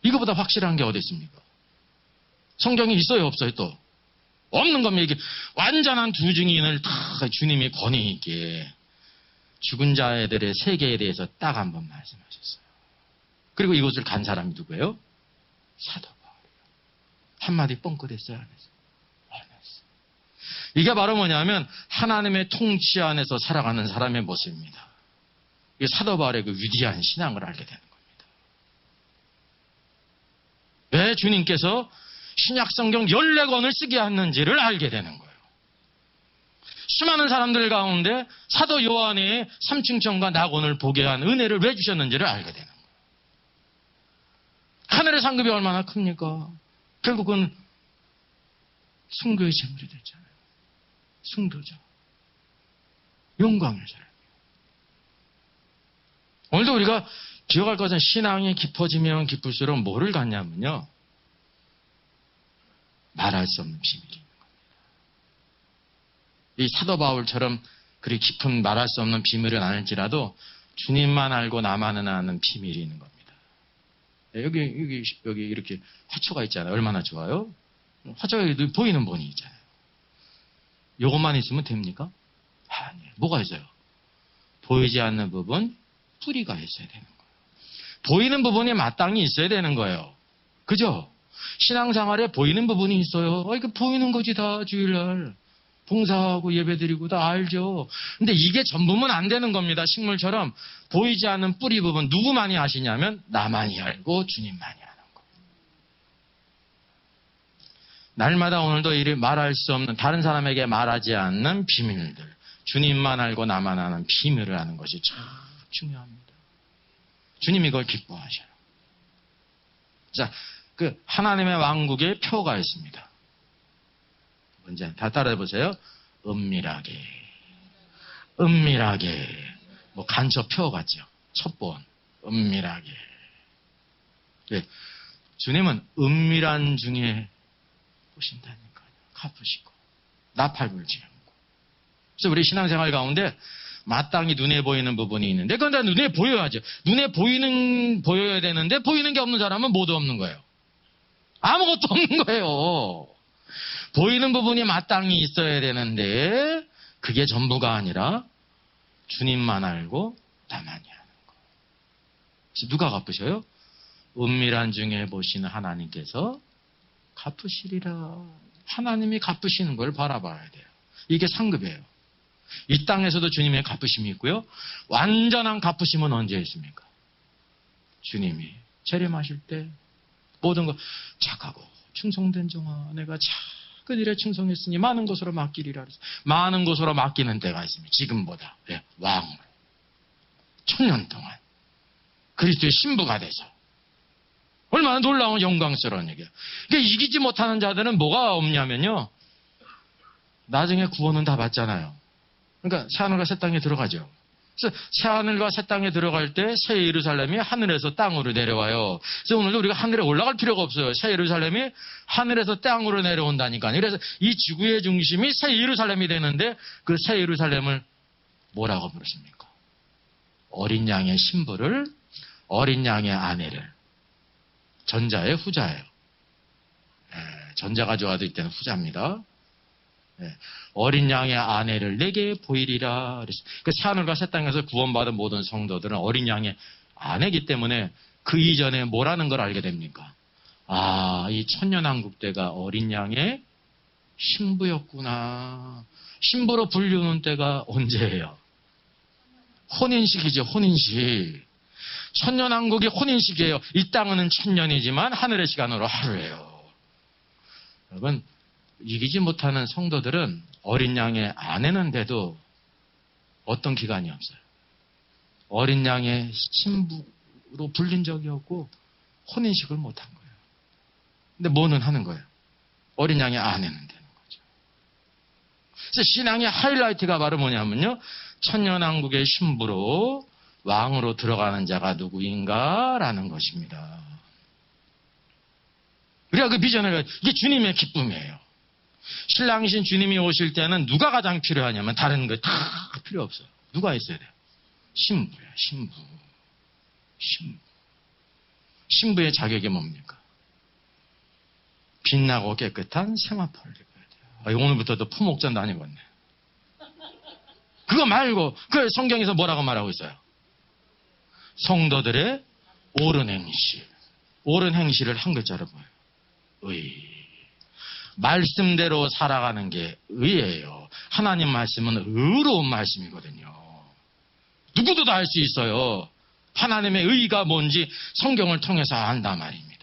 이거보다 확실한 게 어디 있습니까? 성경에 있어요, 없어요, 또? 없는 겁니다. 이게 완전한 두 증인을 다 주님이 권위 있게 죽은 자들의 세계에 대해서 딱 한 번 말씀하셨어요. 그리고 이곳을 간 사람이 누구예요? 사도 바울이에요. 한마디 뻥끗했어요, 안 했어요? 안 했어요. 이게 바로 뭐냐면 하나님의 통치 안에서 살아가는 사람의 모습입니다. 이게 사도 바울의 그 위대한 신앙을 알게 되는 겁니다. 왜 주님께서 신약성경 14권을 쓰게 했는지를 알게 되는 거예요. 수많은 사람들 가운데 사도 요한의 삼층천과 낙원을 보게 한 은혜를 왜 주셨는지를 알게 되는 거예요. 하늘의 상급이 얼마나 큽니까? 결국은 성도의 재물이 됐잖아요. 성도자. 영광의 사람. 오늘도 우리가 기억할 것은 신앙이 깊어지면 깊을수록 뭐를 갖냐면요. 말할 수 없는 비밀이 있는 겁니다. 이 사도 바울처럼 그리 깊은 말할 수 없는 비밀은 아닐지라도 주님만 알고 나만은 아는 비밀이 있는 겁니다. 여기 이렇게 화초가 있잖아요. 얼마나 좋아요? 화초가 보이는 본이 있잖아요. 요것만 있으면 됩니까? 아니에요. 뭐가 있어요? 보이지 않는 부분, 뿌리가 있어야 되는 거예요. 보이는 부분이 마땅히 있어야 되는 거예요. 그죠? 신앙생활에 보이는 부분이 있어요. 이거 보이는 거지 다 주일날. 봉사하고 예배드리고 다 알죠. 근데 이게 전부면 안 되는 겁니다. 식물처럼 보이지 않는 뿌리 부분 누구만이 아시냐면 나만이 알고 주님만이 아는 거예요. 날마다 오늘도 이리 말할 수 없는 다른 사람에게 말하지 않는 비밀들. 주님만 알고 나만 아는 비밀을 아는 것이 참 중요합니다. 주님이 이걸 기뻐하셔요. 자, 그 하나님의 왕국의 표가 있습니다. 먼저 다 따라해보세요. 은밀하게. 뭐 간첩표 같죠. 첩보원. 은밀하게. 네. 주님은 은밀한 중에 보신다니까요. 갚으시고 나팔불지않고. 그래서 우리 신앙생활 가운데 마땅히 눈에 보이는 부분이 있는데 그건 다 눈에 보여야죠. 눈에 보여야 되는데 보이는 게 없는 사람은 모두 없는 거예요. 아무것도 없는 거예요. 보이는 부분이 마땅히 있어야 되는데 그게 전부가 아니라 주님만 알고 나만이 아는 거. 그래서 누가 갚으셔요? 은밀한 중에 보시는 하나님께서 갚으시리라. 하나님이 갚으시는 걸 바라봐야 돼요. 이게 상급이에요. 이 땅에서도 주님의 갚으심이 있고요. 완전한 갚으심은 언제 있습니까? 주님이 재림하실 때 모든 것 착하고 충성된 종아 내가 작은 일에 충성했으니 많은 것으로 맡기리라. 많은 것으로 맡기는 때가 있습니다. 지금보다 왕으로 1000년 동안 그리스도의 신부가 돼서 얼마나 놀라운 영광스러운 얘기야. 그러니까 이기지 못하는 자들은 뭐가 없냐면요. 나중에 구원은 다 받잖아요. 그러니까 새하늘과 새 땅에 들어가죠. 그래서 새하늘과 새 땅에 들어갈 때 새 예루살렘이 하늘에서 땅으로 내려와요. 그래서 오늘도 우리가 하늘에 올라갈 필요가 없어요. 새 예루살렘이 하늘에서 땅으로 내려온다니까요. 그래서 이 지구의 중심이 새 예루살렘이 되는데 그 새 예루살렘을 뭐라고 부르십니까? 어린 양의 신부를, 어린 양의 아내를. 전자의 후자예요. 전자가 좋아도 이때는 후자입니다. 어린 양의 아내를 내게 보이리라. 그 새하늘과 새 땅에서 구원받은 모든 성도들은 어린 양의 아내이기 때문에 그 이전에 뭐라는 걸 알게 됩니까? 아, 이 천년왕국 때가 어린 양의 신부였구나. 신부로 불리우는 때가 언제예요? 혼인식이죠. 혼인식. 천년왕국이 혼인식이에요. 이 땅은 1000년이지만 하늘의 시간으로 하루예요. 여러분 이기지 못하는 성도들은 어린 양의 아내는 돼도 어떤 기간이 없어요. 어린 양의 신부로 불린 적이 없고 혼인식을 못한 거예요. 근데 뭐는 하는 거예요? 어린 양의 아내는 되는 거죠. 그래서 신앙의 하이라이트가 바로 뭐냐면요. 천년왕국의 신부로 왕으로 들어가는 자가 누구인가라는 것입니다. 우리가 그 비전을, 이게 주님의 기쁨이에요. 신랑이신 주님이 오실 때는 누가 가장 필요하냐면 다른 거 다 필요 없어요. 누가 있어야 돼요? 신부야, 신부. 신부. 신부의 자격이 뭡니까? 빛나고 깨끗한 세마포를 입어야 돼요. 오늘부터도 품옥전 다니겠네. 그거 말고, 그 성경에서 뭐라고 말하고 있어요? 성도들의 옳은 행실. 옳은 행실을 한 글자로 보여요. 의. 말씀대로 살아가는 게 의예요. 하나님 말씀은 의로운 말씀이거든요. 누구도 다 알 수 있어요. 하나님의 의가 뭔지 성경을 통해서 안단 말입니다.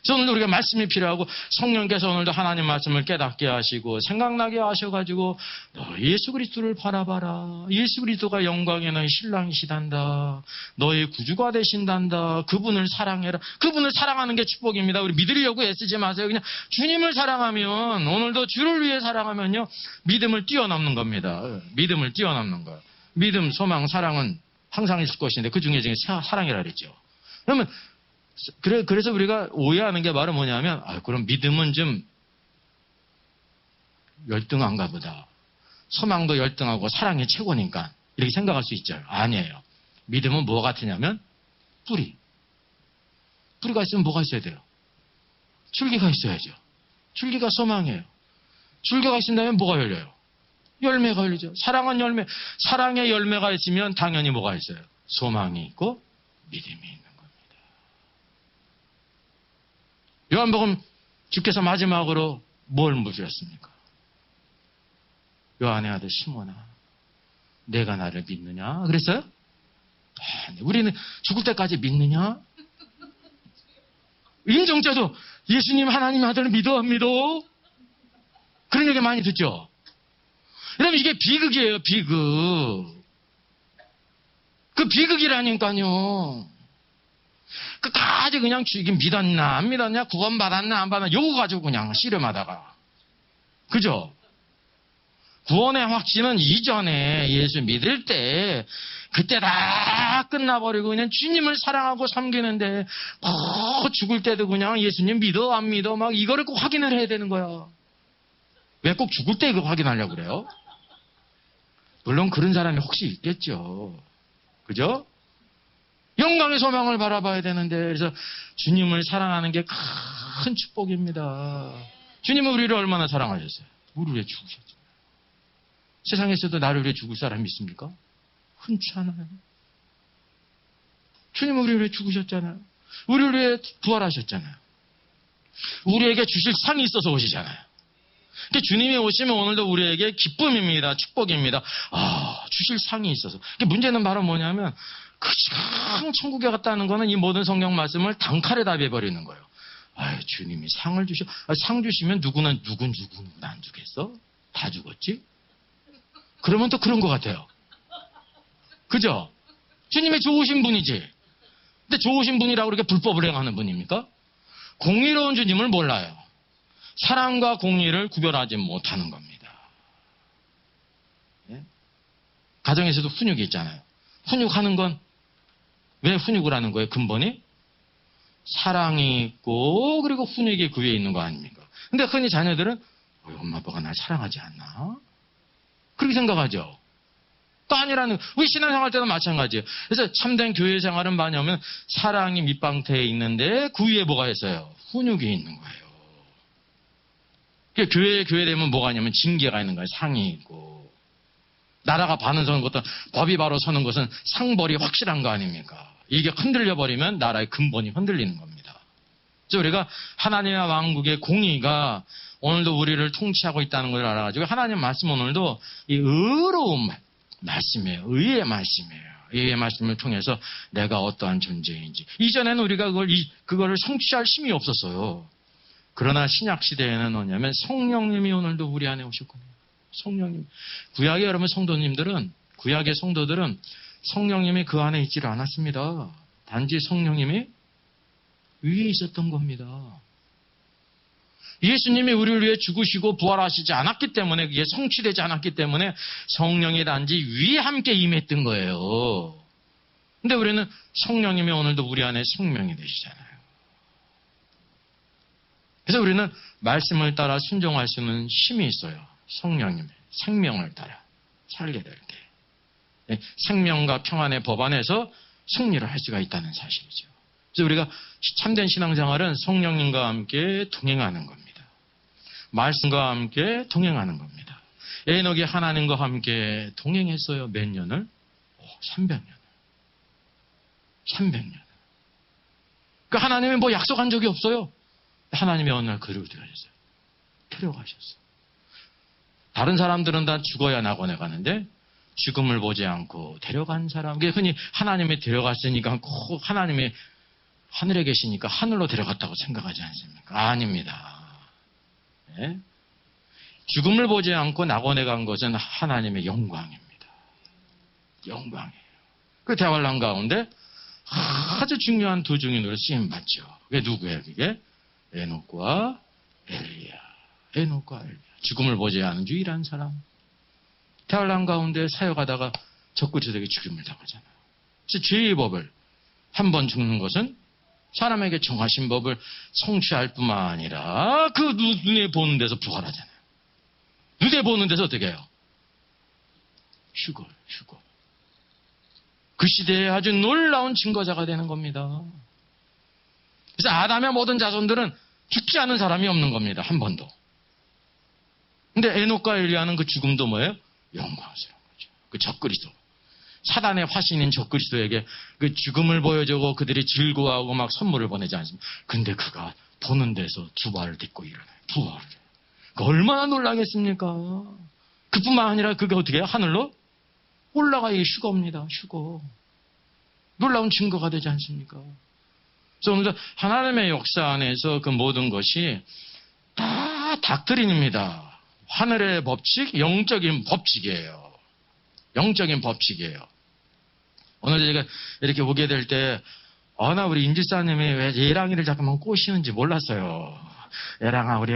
그래서 오늘도 우리가 말씀이 필요하고 성령께서 오늘도 하나님 말씀을 깨닫게 하시고 생각나게 하셔가지고 너 예수 그리스도를 바라봐라. 예수 그리스도가 영광의 너의 신랑이시단다. 너의 구주가 되신단다. 그분을 사랑해라. 그분을 사랑하는 게 축복입니다. 우리 믿으려고 애쓰지 마세요. 그냥 주님을 사랑하면, 오늘도 주를 위해 사랑하면요, 믿음을 뛰어넘는 겁니다. 믿음을 뛰어넘는 거예요. 믿음, 소망, 사랑은 항상 있을 것인데 그 중에 사랑이라 그랬죠. 그러면 그래서 우리가 오해하는 게 바로 뭐냐면, 그럼 믿음은 좀 열등한가 보다. 소망도 열등하고 사랑이 최고니까 이렇게 생각할 수 있죠. 아니에요. 믿음은 뭐가 같으냐면 뿌리. 뿌리가 있으면 뭐가 있어야 돼요? 줄기가 있어야죠. 줄기가 소망이에요. 줄기가 있으면 뭐가 열려요? 열매가 열리죠. 사랑은 열매. 사랑의 열매가 있으면 당연히 뭐가 있어요? 소망이 있고 믿음이 있는. 요한복음 주께서 마지막으로 뭘 묻으셨습니까? 요한의 아들 시몬아, 내가 나를 믿느냐? 그랬어요? 우리는 죽을 때까지 믿느냐? 임종자도 예수님 하나님 아들을 믿어 안 믿어? 그런 얘기 많이 듣죠? 그러면 이게 비극이에요, 비극. 그 비극이라니까요. 끝까지 그냥 주님 믿었나 안 믿었냐, 구원받았나 안 받았나 요거 가지고 그냥 씨름하다가, 그죠? 구원의 확신은 이전에 예수 믿을 때 그때 다 끝나버리고 그냥 주님을 사랑하고 섬기는데 죽을 때도 그냥 예수님 믿어 안 믿어 막 이거를 꼭 확인을 해야 되는 거야. 왜 꼭 죽을 때 이거 확인하려고 그래요? 물론 그런 사람이 혹시 있겠죠. 그죠? 영광의 소망을 바라봐야 되는데, 그래서 주님을 사랑하는 게 큰 축복입니다. 주님은 우리를 얼마나 사랑하셨어요? 우리를 위해 죽으셨잖아요. 세상에서도 나를 위해 죽을 사람이 있습니까? 흔치 않아요. 주님은 우리를 위해 죽으셨잖아요. 우리를 위해 부활하셨잖아요. 우리에게 주실 상이 있어서 오시잖아요. 그러니까 주님이 오시면 오늘도 우리에게 기쁨입니다. 축복입니다. 주실 상이 있어서. 그러니까 문제는 바로 뭐냐면, 그 참 천국에 갔다는 거는 이 모든 성경 말씀을 단칼에 답해버리는 거예요. 주님이 상을 주셔. 상 주시면 누구는 안 주겠어? 다 죽었지? 그러면 또 그런 것 같아요. 그죠? 주님이 좋으신 분이지. 근데 좋으신 분이라고 그렇게 불법을 행하는 분입니까? 공의로운 주님을 몰라요. 사랑과 공의를 구별하지 못하는 겁니다. 예? 가정에서도 훈육이 있잖아요. 훈육하는 건 왜 훈육을 하는 거예요? 근본이? 사랑이 있고 그리고 훈육이 그 위에 있는 거 아닙니까? 근데 흔히 자녀들은 엄마 아빠가 날 사랑하지 않나? 그렇게 생각하죠. 또 아니라는, 우리 신앙생활 때도 마찬가지예요. 그래서 참된 교회 생활은 뭐냐면 사랑이 밑방태에 있는데 그 위에 뭐가 있어요? 훈육이 있는 거예요. 교회 되면 뭐가 있냐면 징계가 있는 거예요. 상이 있고. 나라가 반은 서는 것도, 법이 바로 서는 것은 상벌이 확실한 거 아닙니까? 이게 흔들려버리면 나라의 근본이 흔들리는 겁니다. 그래서 우리가 하나님의 왕국의 공의가 오늘도 우리를 통치하고 있다는 걸 알아가지고 하나님 말씀 오늘도 이 의로운 말씀이에요. 의의 말씀이에요. 의의 말씀을 통해서 내가 어떠한 존재인지. 이전에는 우리가 그거를 성취할 힘이 없었어요. 그러나 신약 시대에는 뭐냐면 성령님이 오늘도 우리 안에 오셨거든요. 성령님. 구약의 여러분 구약의 성도들은 성령님이 그 안에 있지를 않았습니다. 단지 성령님이 위에 있었던 겁니다. 예수님이 우리를 위해 죽으시고 부활하시지 않았기 때문에, 그게 성취되지 않았기 때문에 성령이 단지 위에 함께 임했던 거예요. 근데 우리는 성령님이 오늘도 우리 안에 생명이 되시잖아요. 그래서 우리는 말씀을 따라 순종할 수 있는 힘이 있어요. 성령님의 생명을 따라 살게 될 때. 생명과 평안의 법 안에서 승리를 할 수가 있다는 사실이죠. 그래서 우리가 참된 신앙생활은 성령님과 함께 동행하는 겁니다. 말씀과 함께 동행하는 겁니다. 에녹이 하나님과 함께 동행했어요. 몇 년을? 300년. 300년. 그 하나님이 뭐 약속한 적이 없어요. 하나님이 어느 날 그를 어떻게 하셨어요? 데려가셨어요. 다른 사람들은 다 죽어야 낙원에 가는데 죽음을 보지 않고 데려간 사람. 그게 흔히 하나님이 데려갔으니까 꼭 하나님이 하늘에 계시니까 하늘로 데려갔다고 생각하지 않습니까? 아닙니다. 네? 죽음을 보지 않고 낙원에 간 것은 하나님의 영광입니다. 영광이에요. 그 대환란 가운데 아주 중요한 두 증인으로 쓰임받죠. 그게 누구예요? 그게 에녹과 엘리야. 에녹과 엘리야. 죽음을 보지 않은 유일한 사람. 대환란 가운데 사역하다가 적그리스도에게 죽임을 당하잖아요. 그래서 죄의 법을 한 번 죽는 것은 사람에게 정하신 법을 성취할 뿐만 아니라 그 눈에 보는 데서 부활하잖아요. 눈에 보는 데서 어떻게 해요? 휴거. 그 시대에 아주 놀라운 증거자가 되는 겁니다. 그래서 아담의 모든 자손들은 죽지 않은 사람이 없는 겁니다. 한 번도. 근데 에녹과 엘리야는 그 죽음도 뭐예요? 영광스러운 거죠. 그 적그리스도. 사단의 화신인 적그리스도에게 그 죽음을 보여주고 그들이 즐거워하고 막 선물을 보내지 않습니까? 근데 그가 보는 데서 부활을 딛고 일어나요. 부활을. 얼마나 놀라겠습니까? 그뿐만 아니라 그게 어떻게 해요? 하늘로 올라가기 휴거입니다. 휴거. 놀라운 증거가 되지 않습니까? 그래서 오늘 하나님의 역사 안에서 그 모든 것이 다 닥트린입니다. 하늘의 법칙, 영적인 법칙이에요. 영적인 법칙이에요. 오늘 제가 이렇게 오게 될 때, 나 우리 임집사님이 왜 예랑이를 자꾸만 꼬시는지 몰랐어요. 예랑아, 우리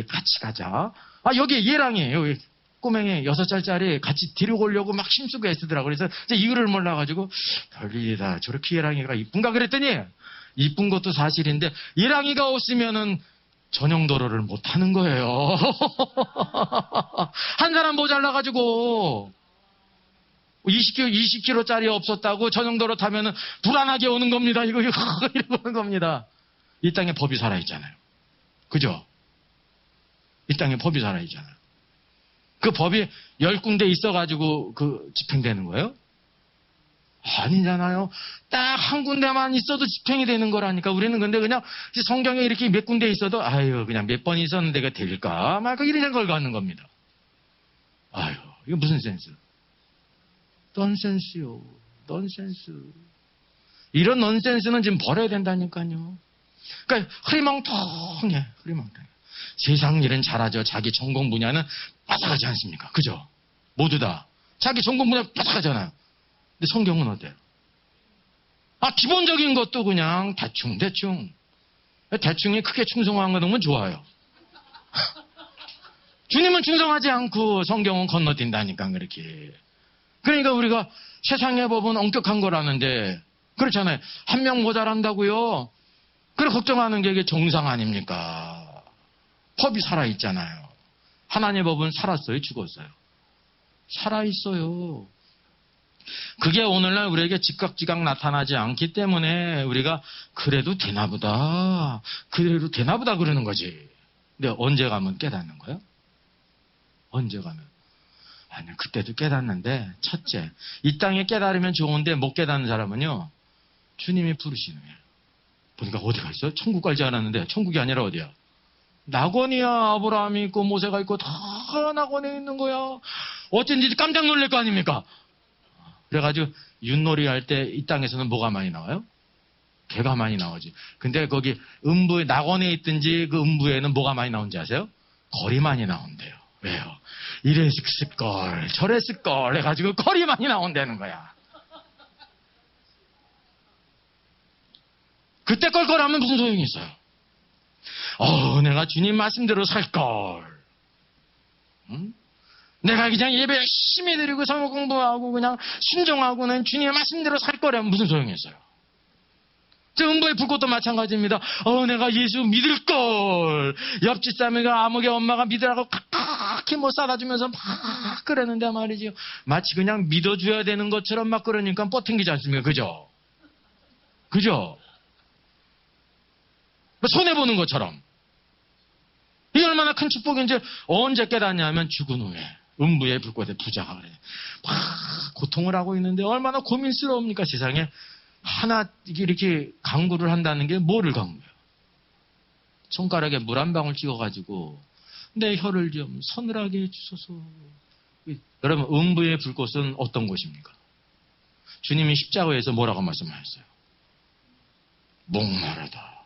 같이 가자. 여기 예랑이에요. 여기 꼬맹이 6살짜리 같이 데리고 오려고 막 힘쓰고 애쓰더라고요. 그래서 이유를 몰라가지고, 별일이다. 저렇게 예랑이가 이쁜가 그랬더니, 이쁜 것도 사실인데, 예랑이가 없으면은 전용도로를 못 하는 거예요. 한 사람 모자라가지고, 20km짜리 없었다고 전용도로 타면은 불안하게 오는 겁니다. 이러고 오는 겁니다. 이 땅에 법이 살아있잖아요. 그죠? 이 땅에 법이 살아있잖아요. 그 법이 10군데 있어가지고 그 집행되는 거예요? 아니잖아요. 딱 한 군데만 있어도 집행이 되는 거라니까. 우리는 근데 그냥 성경에 이렇게 몇 군데 있어도 그냥 몇 번 있었는데 가 될까? 막 이런 걸 갖는 겁니다. 이거 무슨 센스? 넌센스요. 넌센스. 이런 넌센스는 지금 버려야 된다니까요. 그러니까 흐리멍텅해. 세상 일은 잘하죠. 자기 전공 분야는 빠삭하지 않습니까? 그죠? 모두 다. 자기 전공 분야 빠삭하잖아요. 근데 성경은 어때요? 기본적인 것도 그냥 대충. 대충이 크게 충성한 거 너무 좋아요. 주님은 충성하지 않고 성경은 건너뛴다니까, 그렇게. 그러니까 우리가 세상의 법은 엄격한 거라는데, 그렇잖아요. 한 명 모자란다고요. 그래 걱정하는 게 이게 정상 아닙니까? 법이 살아있잖아요. 하나님의 법은 살았어요? 죽었어요? 살아있어요. 그게 오늘날 우리에게 즉각즉각 나타나지 않기 때문에 우리가 그래도 되나보다 그러는 거지. 근데 언제 가면 깨닫는 거예요? 언제 가면? 아니, 그때도 깨닫는데, 첫째, 이 땅에 깨달으면 좋은데 못 깨닫는 사람은요, 주님이 부르시는 거예요. 보니까 어디가 있어요? 천국 갈 줄 알았는데, 천국이 아니라 어디야? 낙원이야. 아브라함이 있고 모세가 있고 다 낙원에 있는 거야. 어쩐지 깜짝 놀랄 거 아닙니까? 그래가지고 윷놀이 할 때 이 땅에서는 뭐가 많이 나와요? 개가 많이 나오지. 근데 거기 낙원에 있든지 그 음부에는 뭐가 많이 나온지 아세요? 거리 많이 나온대요. 왜요? 이랬을걸, 저랬을걸 해가지고 거리 많이 나온다는 거야. 그때 걸 하면 무슨 소용이 있어요? 내가 주님 말씀대로 살걸. 응? 내가 그냥 예배 열심히 드리고 성경 공부하고 그냥 순종하고는 주님의 말씀대로 살 거라면 무슨 소용이 있어요? 음부의 불꽃도 마찬가지입니다. 내가 예수 믿을걸. 옆집 사람이가 아무개 엄마가 믿으라고 kak히 뭐 싸다주면서 막 그러는데 말이죠. 마치 그냥 믿어줘야 되는 것처럼 막 그러니까 뻗팅기지 않습니까? 그죠? 그죠? 손해보는 것처럼. 이게 얼마나 큰 축복인지 언제 깨닫냐면 죽은 후에. 음부의 불꽃에 부자가 그래. 막 고통을 하고 있는데 얼마나 고민스러웁니까? 세상에. 하나 이렇게 강구를 한다는 게 뭐를 강구해요? 손가락에 물 한 방울 찍어가지고 내 혀를 좀 서늘하게 해주소서. 여러분 음부의 불꽃은 어떤 곳입니까? 주님이 십자가에서 뭐라고 말씀하셨어요? 목마르다.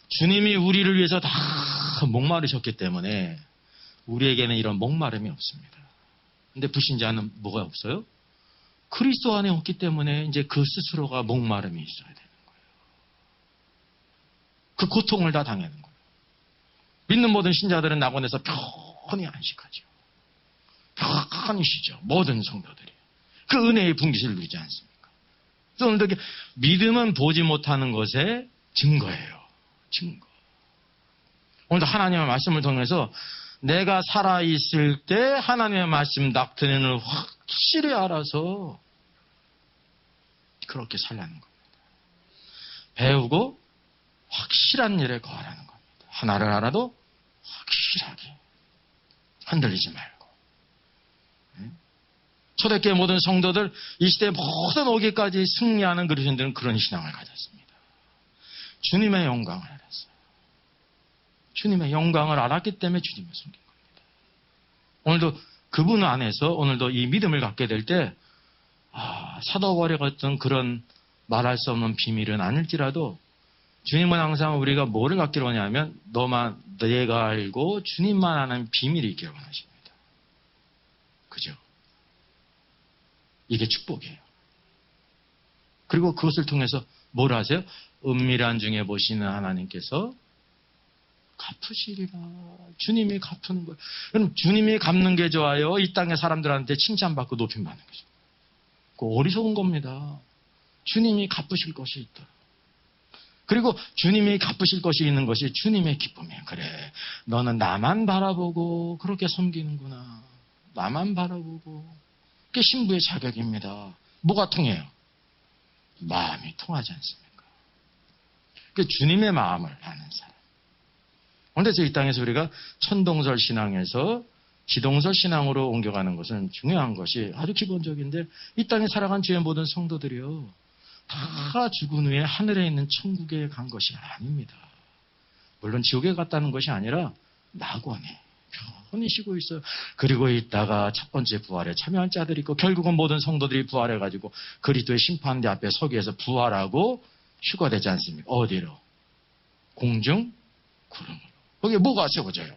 주님이 우리를 위해서 다 목마르셨기 때문에 우리에게는 이런 목마름이 없습니다. 근데 불신자는 뭐가 없어요? 그리스도 안에 없기 때문에 이제 그 스스로가 목마름이 있어야 되는 거예요. 그 고통을 다 당하는 거예요. 믿는 모든 신자들은 낙원에서 편히 안식하죠. 편히 쉬죠. 모든 성도들이. 그 은혜의 분깃을 누리지 않습니까? 오늘도 믿음은 보지 못하는 것의 증거예요. 증거. 오늘도 하나님의 말씀을 통해서 내가 살아있을 때 하나님의 말씀 닥트린을 확실히 알아서 그렇게 살라는 겁니다. 배우고 확실한 일에 거하라는 겁니다. 하나를 알아도 확실하게 흔들리지 말고. 초대교회 모든 성도들 이 시대의 모든 오기까지 승리하는 그리스도인들은 그런 신앙을 가졌습니다. 주님의 영광을 알았어요. 주님의 영광을 알았기 때문에 주님을 섬긴 겁니다. 오늘도 그분 안에서 오늘도 이 믿음을 갖게 될 때 사도 바울의 어떤 그런 말할 수 없는 비밀은 아닐지라도 주님은 항상 우리가 뭐를 갖기로 하냐면 내가 알고 주님만 아는 비밀이 있기를 원하십니다. 그죠? 이게 축복이에요. 그리고 그것을 통해서 뭘 하세요? 은밀한 중에 보시는 하나님께서 갚으시리라. 주님이 갚는 거예요. 그럼 주님이 갚는 게 좋아요? 이 땅의 사람들한테 칭찬받고 높임받는 거죠. 그 어리석은 겁니다. 주님이 갚으실 것이 있다. 그리고 주님이 갚으실 것이 있는 것이 주님의 기쁨이에요. 그래, 너는 나만 바라보고 그렇게 섬기는구나. 나만 바라보고. 그게 신부의 자격입니다. 뭐가 통해요? 마음이 통하지 않습니까? 그 주님의 마음을 아는 사람. 그런데 이 땅에서 우리가 천동설 신앙에서 지동설 신앙으로 옮겨가는 것은 중요한 것이 아주 기본적인데 이 땅에 살아간 주의 모든 성도들이요. 다 죽은 후에 하늘에 있는 천국에 간 것이 아닙니다. 물론 지옥에 갔다는 것이 아니라 낙원에 편히 쉬고 있어요. 그리고 있다가 첫 번째 부활에 참여한 자들이 있고 결국은 모든 성도들이 부활해가지고 그리스도의 심판대 앞에 서기 위해서 부활하고 휴거되지 않습니까? 어디로? 공중 구름으로. 거기에 뭐가 세워져요?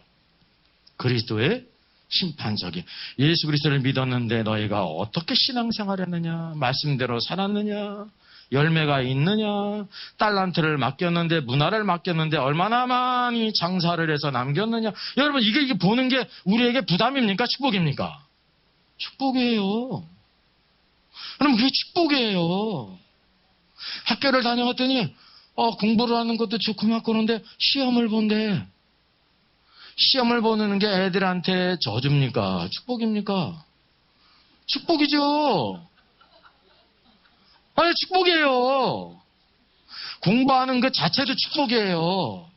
그리스도의 심판석이. 예수 그리스도를 믿었는데 너희가 어떻게 신앙생활을 했느냐? 말씀대로 살았느냐? 열매가 있느냐? 달란트를 맡겼는데 문화를 맡겼는데 얼마나 많이 장사를 해서 남겼느냐? 여러분 이게 보는 게 우리에게 부담입니까? 축복입니까? 축복이에요. 그럼 그게 축복이에요. 학교를 다녀왔더니 공부를 하는 것도 좋고 막 그러는데 시험을 본대. 시험을 보는 게 애들한테 저주입니까? 축복입니까? 축복이죠. 아니 축복이에요. 공부하는 것 자체도 축복이에요.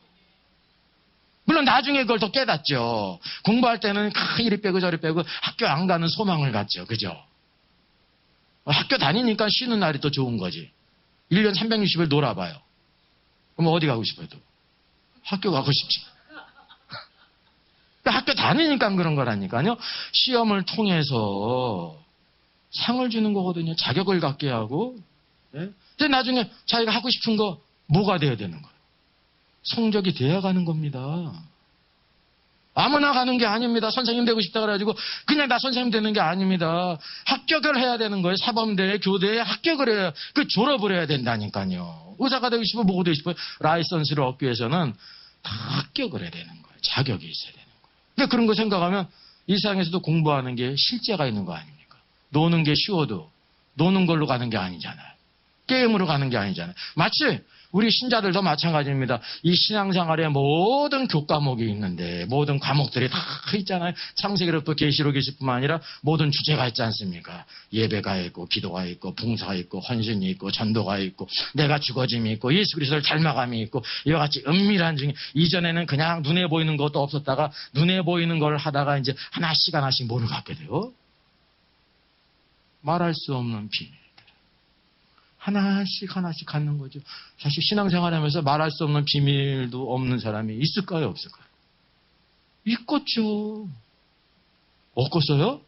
물론 나중에 그걸 더 깨닫죠. 공부할 때는 이리 빼고 저리 빼고 학교 안 가는 소망을 갖죠. 그죠? 학교 다니니까 쉬는 날이 더 좋은 거지. 1년 360일 놀아봐요. 그럼 어디 가고 싶어요? 또? 학교 가고 싶지. 학교 다니니까 그런 거라니까요. 시험을 통해서 상을 주는 거거든요. 자격을 갖게 하고. 네? 근데 나중에 자기가 하고 싶은 거 뭐가 돼야 되는 거예요? 성적이 돼야 가는 겁니다. 아무나 가는 게 아닙니다. 선생님 되고 싶다 그래가지고 그냥 나 선생님 되는 게 아닙니다. 합격을 해야 되는 거예요. 사범대, 교대에 합격을 해야, 그 졸업을 해야 된다니까요. 의사가 되고 싶어, 뭐가 되고 싶어요? 라이선스를 얻기 위해서는 다 합격을 해야 되는 거예요. 자격이 있어야 되는 거예요. 그러니까 그런 거 생각하면 이 세상에서도 공부하는 게 실제가 있는 거 아닙니까? 노는 게 쉬워도 노는 걸로 가는 게 아니잖아요. 게임으로 가는 게 아니잖아요. 마치 우리 신자들도 마찬가지입니다. 이 신앙생활에 모든 교과목이 있는데 모든 과목들이 다 있잖아요. 창세기로부터 계시록이뿐만 아니라 모든 주제가 있지 않습니까? 예배가 있고 기도가 있고 봉사가 있고 헌신이 있고 전도가 있고 내가 죽어짐이 있고 예수 그리스도를 닮아감이 있고 이와 같이 은밀한 중에 이전에는 그냥 눈에 보이는 것도 없었다가 눈에 보이는 걸 하다가 이제 하나씩 뭐를 갖게 돼요? 말할 수 없는 비밀. 하나씩 갖는 거죠. 사실 신앙생활하면서 말할 수 없는 비밀도 없는 사람이 있을까요? 없을까요? 있겠죠. 없겠어요?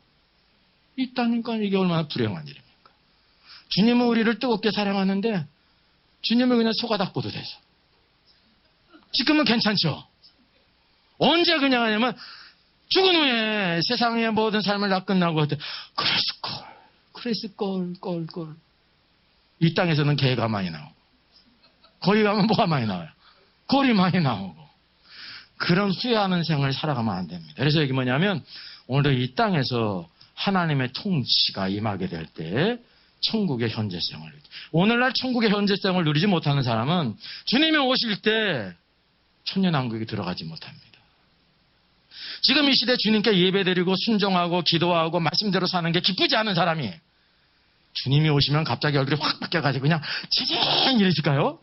있다니까 이게 얼마나 불행한 일입니까? 주님은 우리를 뜨겁게 사랑하는데 주님을 그냥 속아닥고도 돼서 지금은 괜찮죠. 언제 그냥 하냐면 죽은 후에 세상의 모든 삶을 다 끝나고 할 때 그랬을걸. 이 땅에서는 개가 많이 나오고 거기 가면 뭐가 많이 나와요? 골이 많이 나오고 그런 후회하는 생을 살아가면 안 됩니다. 그래서 여기 뭐냐면 오늘도 이 땅에서 하나님의 통치가 임하게 될 때 천국의 현재성을 오늘날 천국의 현재성을 누리지 못하는 사람은 주님이 오실 때 천년왕국에 들어가지 못합니다. 지금 이 시대 주님께 예배드리고 순종하고 기도하고 말씀대로 사는 게 기쁘지 않은 사람이 주님이 오시면 갑자기 얼굴이 확 바뀌어가지고 그냥 찌직 이러실까요?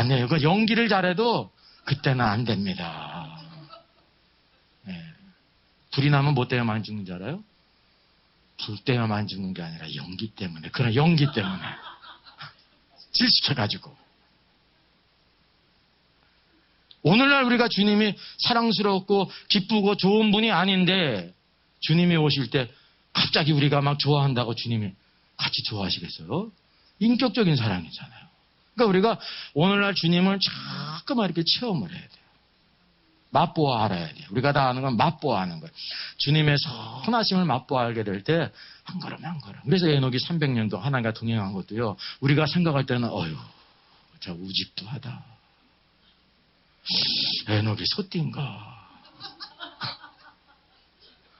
네. 그 연기를 잘해도 그때는 안 됩니다. 네. 불이 나면 뭐 때문에 죽는 줄 알아요? 불 때문에 죽는 게 아니라 연기 때문에. 그런 연기 때문에. 질식해가지고. 오늘날 우리가 주님이 사랑스럽고 기쁘고 좋은 분이 아닌데 주님이 오실 때 갑자기 우리가 막 좋아한다고 주님이 같이 좋아하시겠어요? 인격적인 사랑이잖아요. 그러니까 우리가 오늘날 주님을 자꾸만 이렇게 체험을 해야 돼요. 맛보아 알아야 돼요. 우리가 다 아는 건 맛보아 하는 거예요. 주님의 선하심을 맛보아 알게 될 때 한 걸음 한 걸음. 그래서 에녹이 300년도 하나님과 동행한 것도요. 우리가 생각할 때는 저 우직도하다. 에녹이 소띠인가?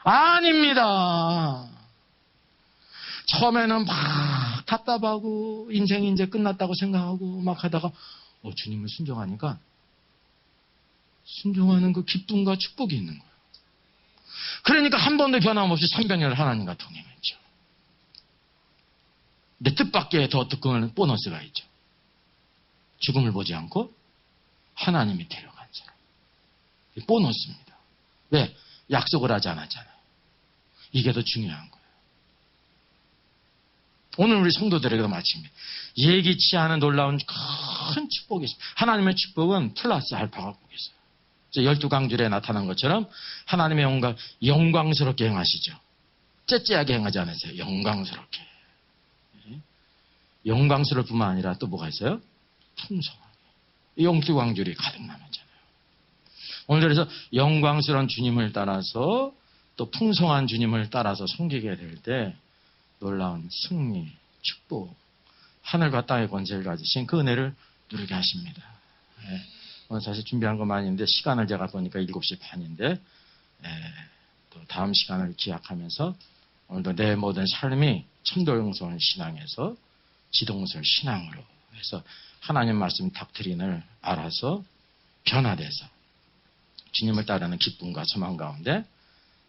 아닙니다. 처음에는 막 답답하고 인생이 이제 끝났다고 생각하고 막 하다가 주님을 순종하니까 순종하는 그 기쁨과 축복이 있는 거예요. 그러니까 한 번도 변함없이 300년을 하나님과 동행했죠. 근데 뜻밖의 더 특권은 보너스가 있죠. 죽음을 보지 않고 하나님이 데려간 사람. 보너스입니다. 왜? 약속을 하지 않았잖아요. 이게 더 중요한 거예요. 오늘 우리 성도들에게도 마칩니다. 예기치 않은 놀라운 큰 축복이 있습니다. 하나님의 축복은 플러스 알파가 꼭 있어요. 12강줄에 나타난 것처럼 하나님의 영광스럽게 행하시죠. 째째하게 행하지 않으세요. 영광스럽게. 영광스러울 뿐만 아니라 또 뭐가 있어요? 풍성하게. 12강줄이 가득 남았잖아요. 오늘 그래서 영광스러운 주님을 따라서 또 풍성한 주님을 따라서 섬기게 될 때 놀라운 승리, 축복, 하늘과 땅의 권세를 가지신 그 은혜를 누리게 하십니다. 네. 오늘 사실 준비한 거 많이 있는데 시간을 제가 보니까 7시 반인데 또 다음 시간을 기약하면서 오늘도 내 모든 삶이 천도용선 신앙에서 지동설 신앙으로 해서 하나님 말씀 닥트린을 알아서 변화돼서 주님을 따르는 기쁨과 소망 가운데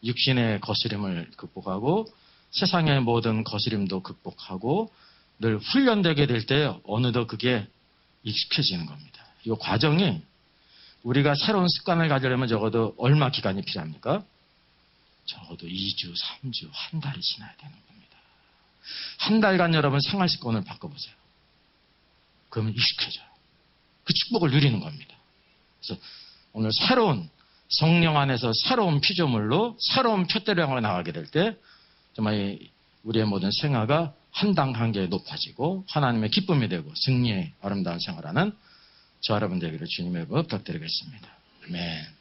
육신의 거스림을 극복하고 세상의 모든 거스림도 극복하고 늘 훈련되게 될 때 어느덧 그게 익숙해지는 겁니다. 이 과정이 우리가 새로운 습관을 가지려면 적어도 얼마 기간이 필요합니까? 적어도 2주, 3주, 한 달이 지나야 되는 겁니다. 한 달간 여러분 생활 습관을 바꿔보세요. 그러면 익숙해져요. 그 축복을 누리는 겁니다. 그래서 오늘 새로운 성령 안에서 새로운 피조물로 새로운 표대량으로 나가게 될 때 정말 우리의 모든 생활가 한 당 한 개 높아지고 하나님의 기쁨이 되고 승리의 아름다운 생활하는 저 여러분 되기를 주님의 법 부탁드리겠습니다. 아멘.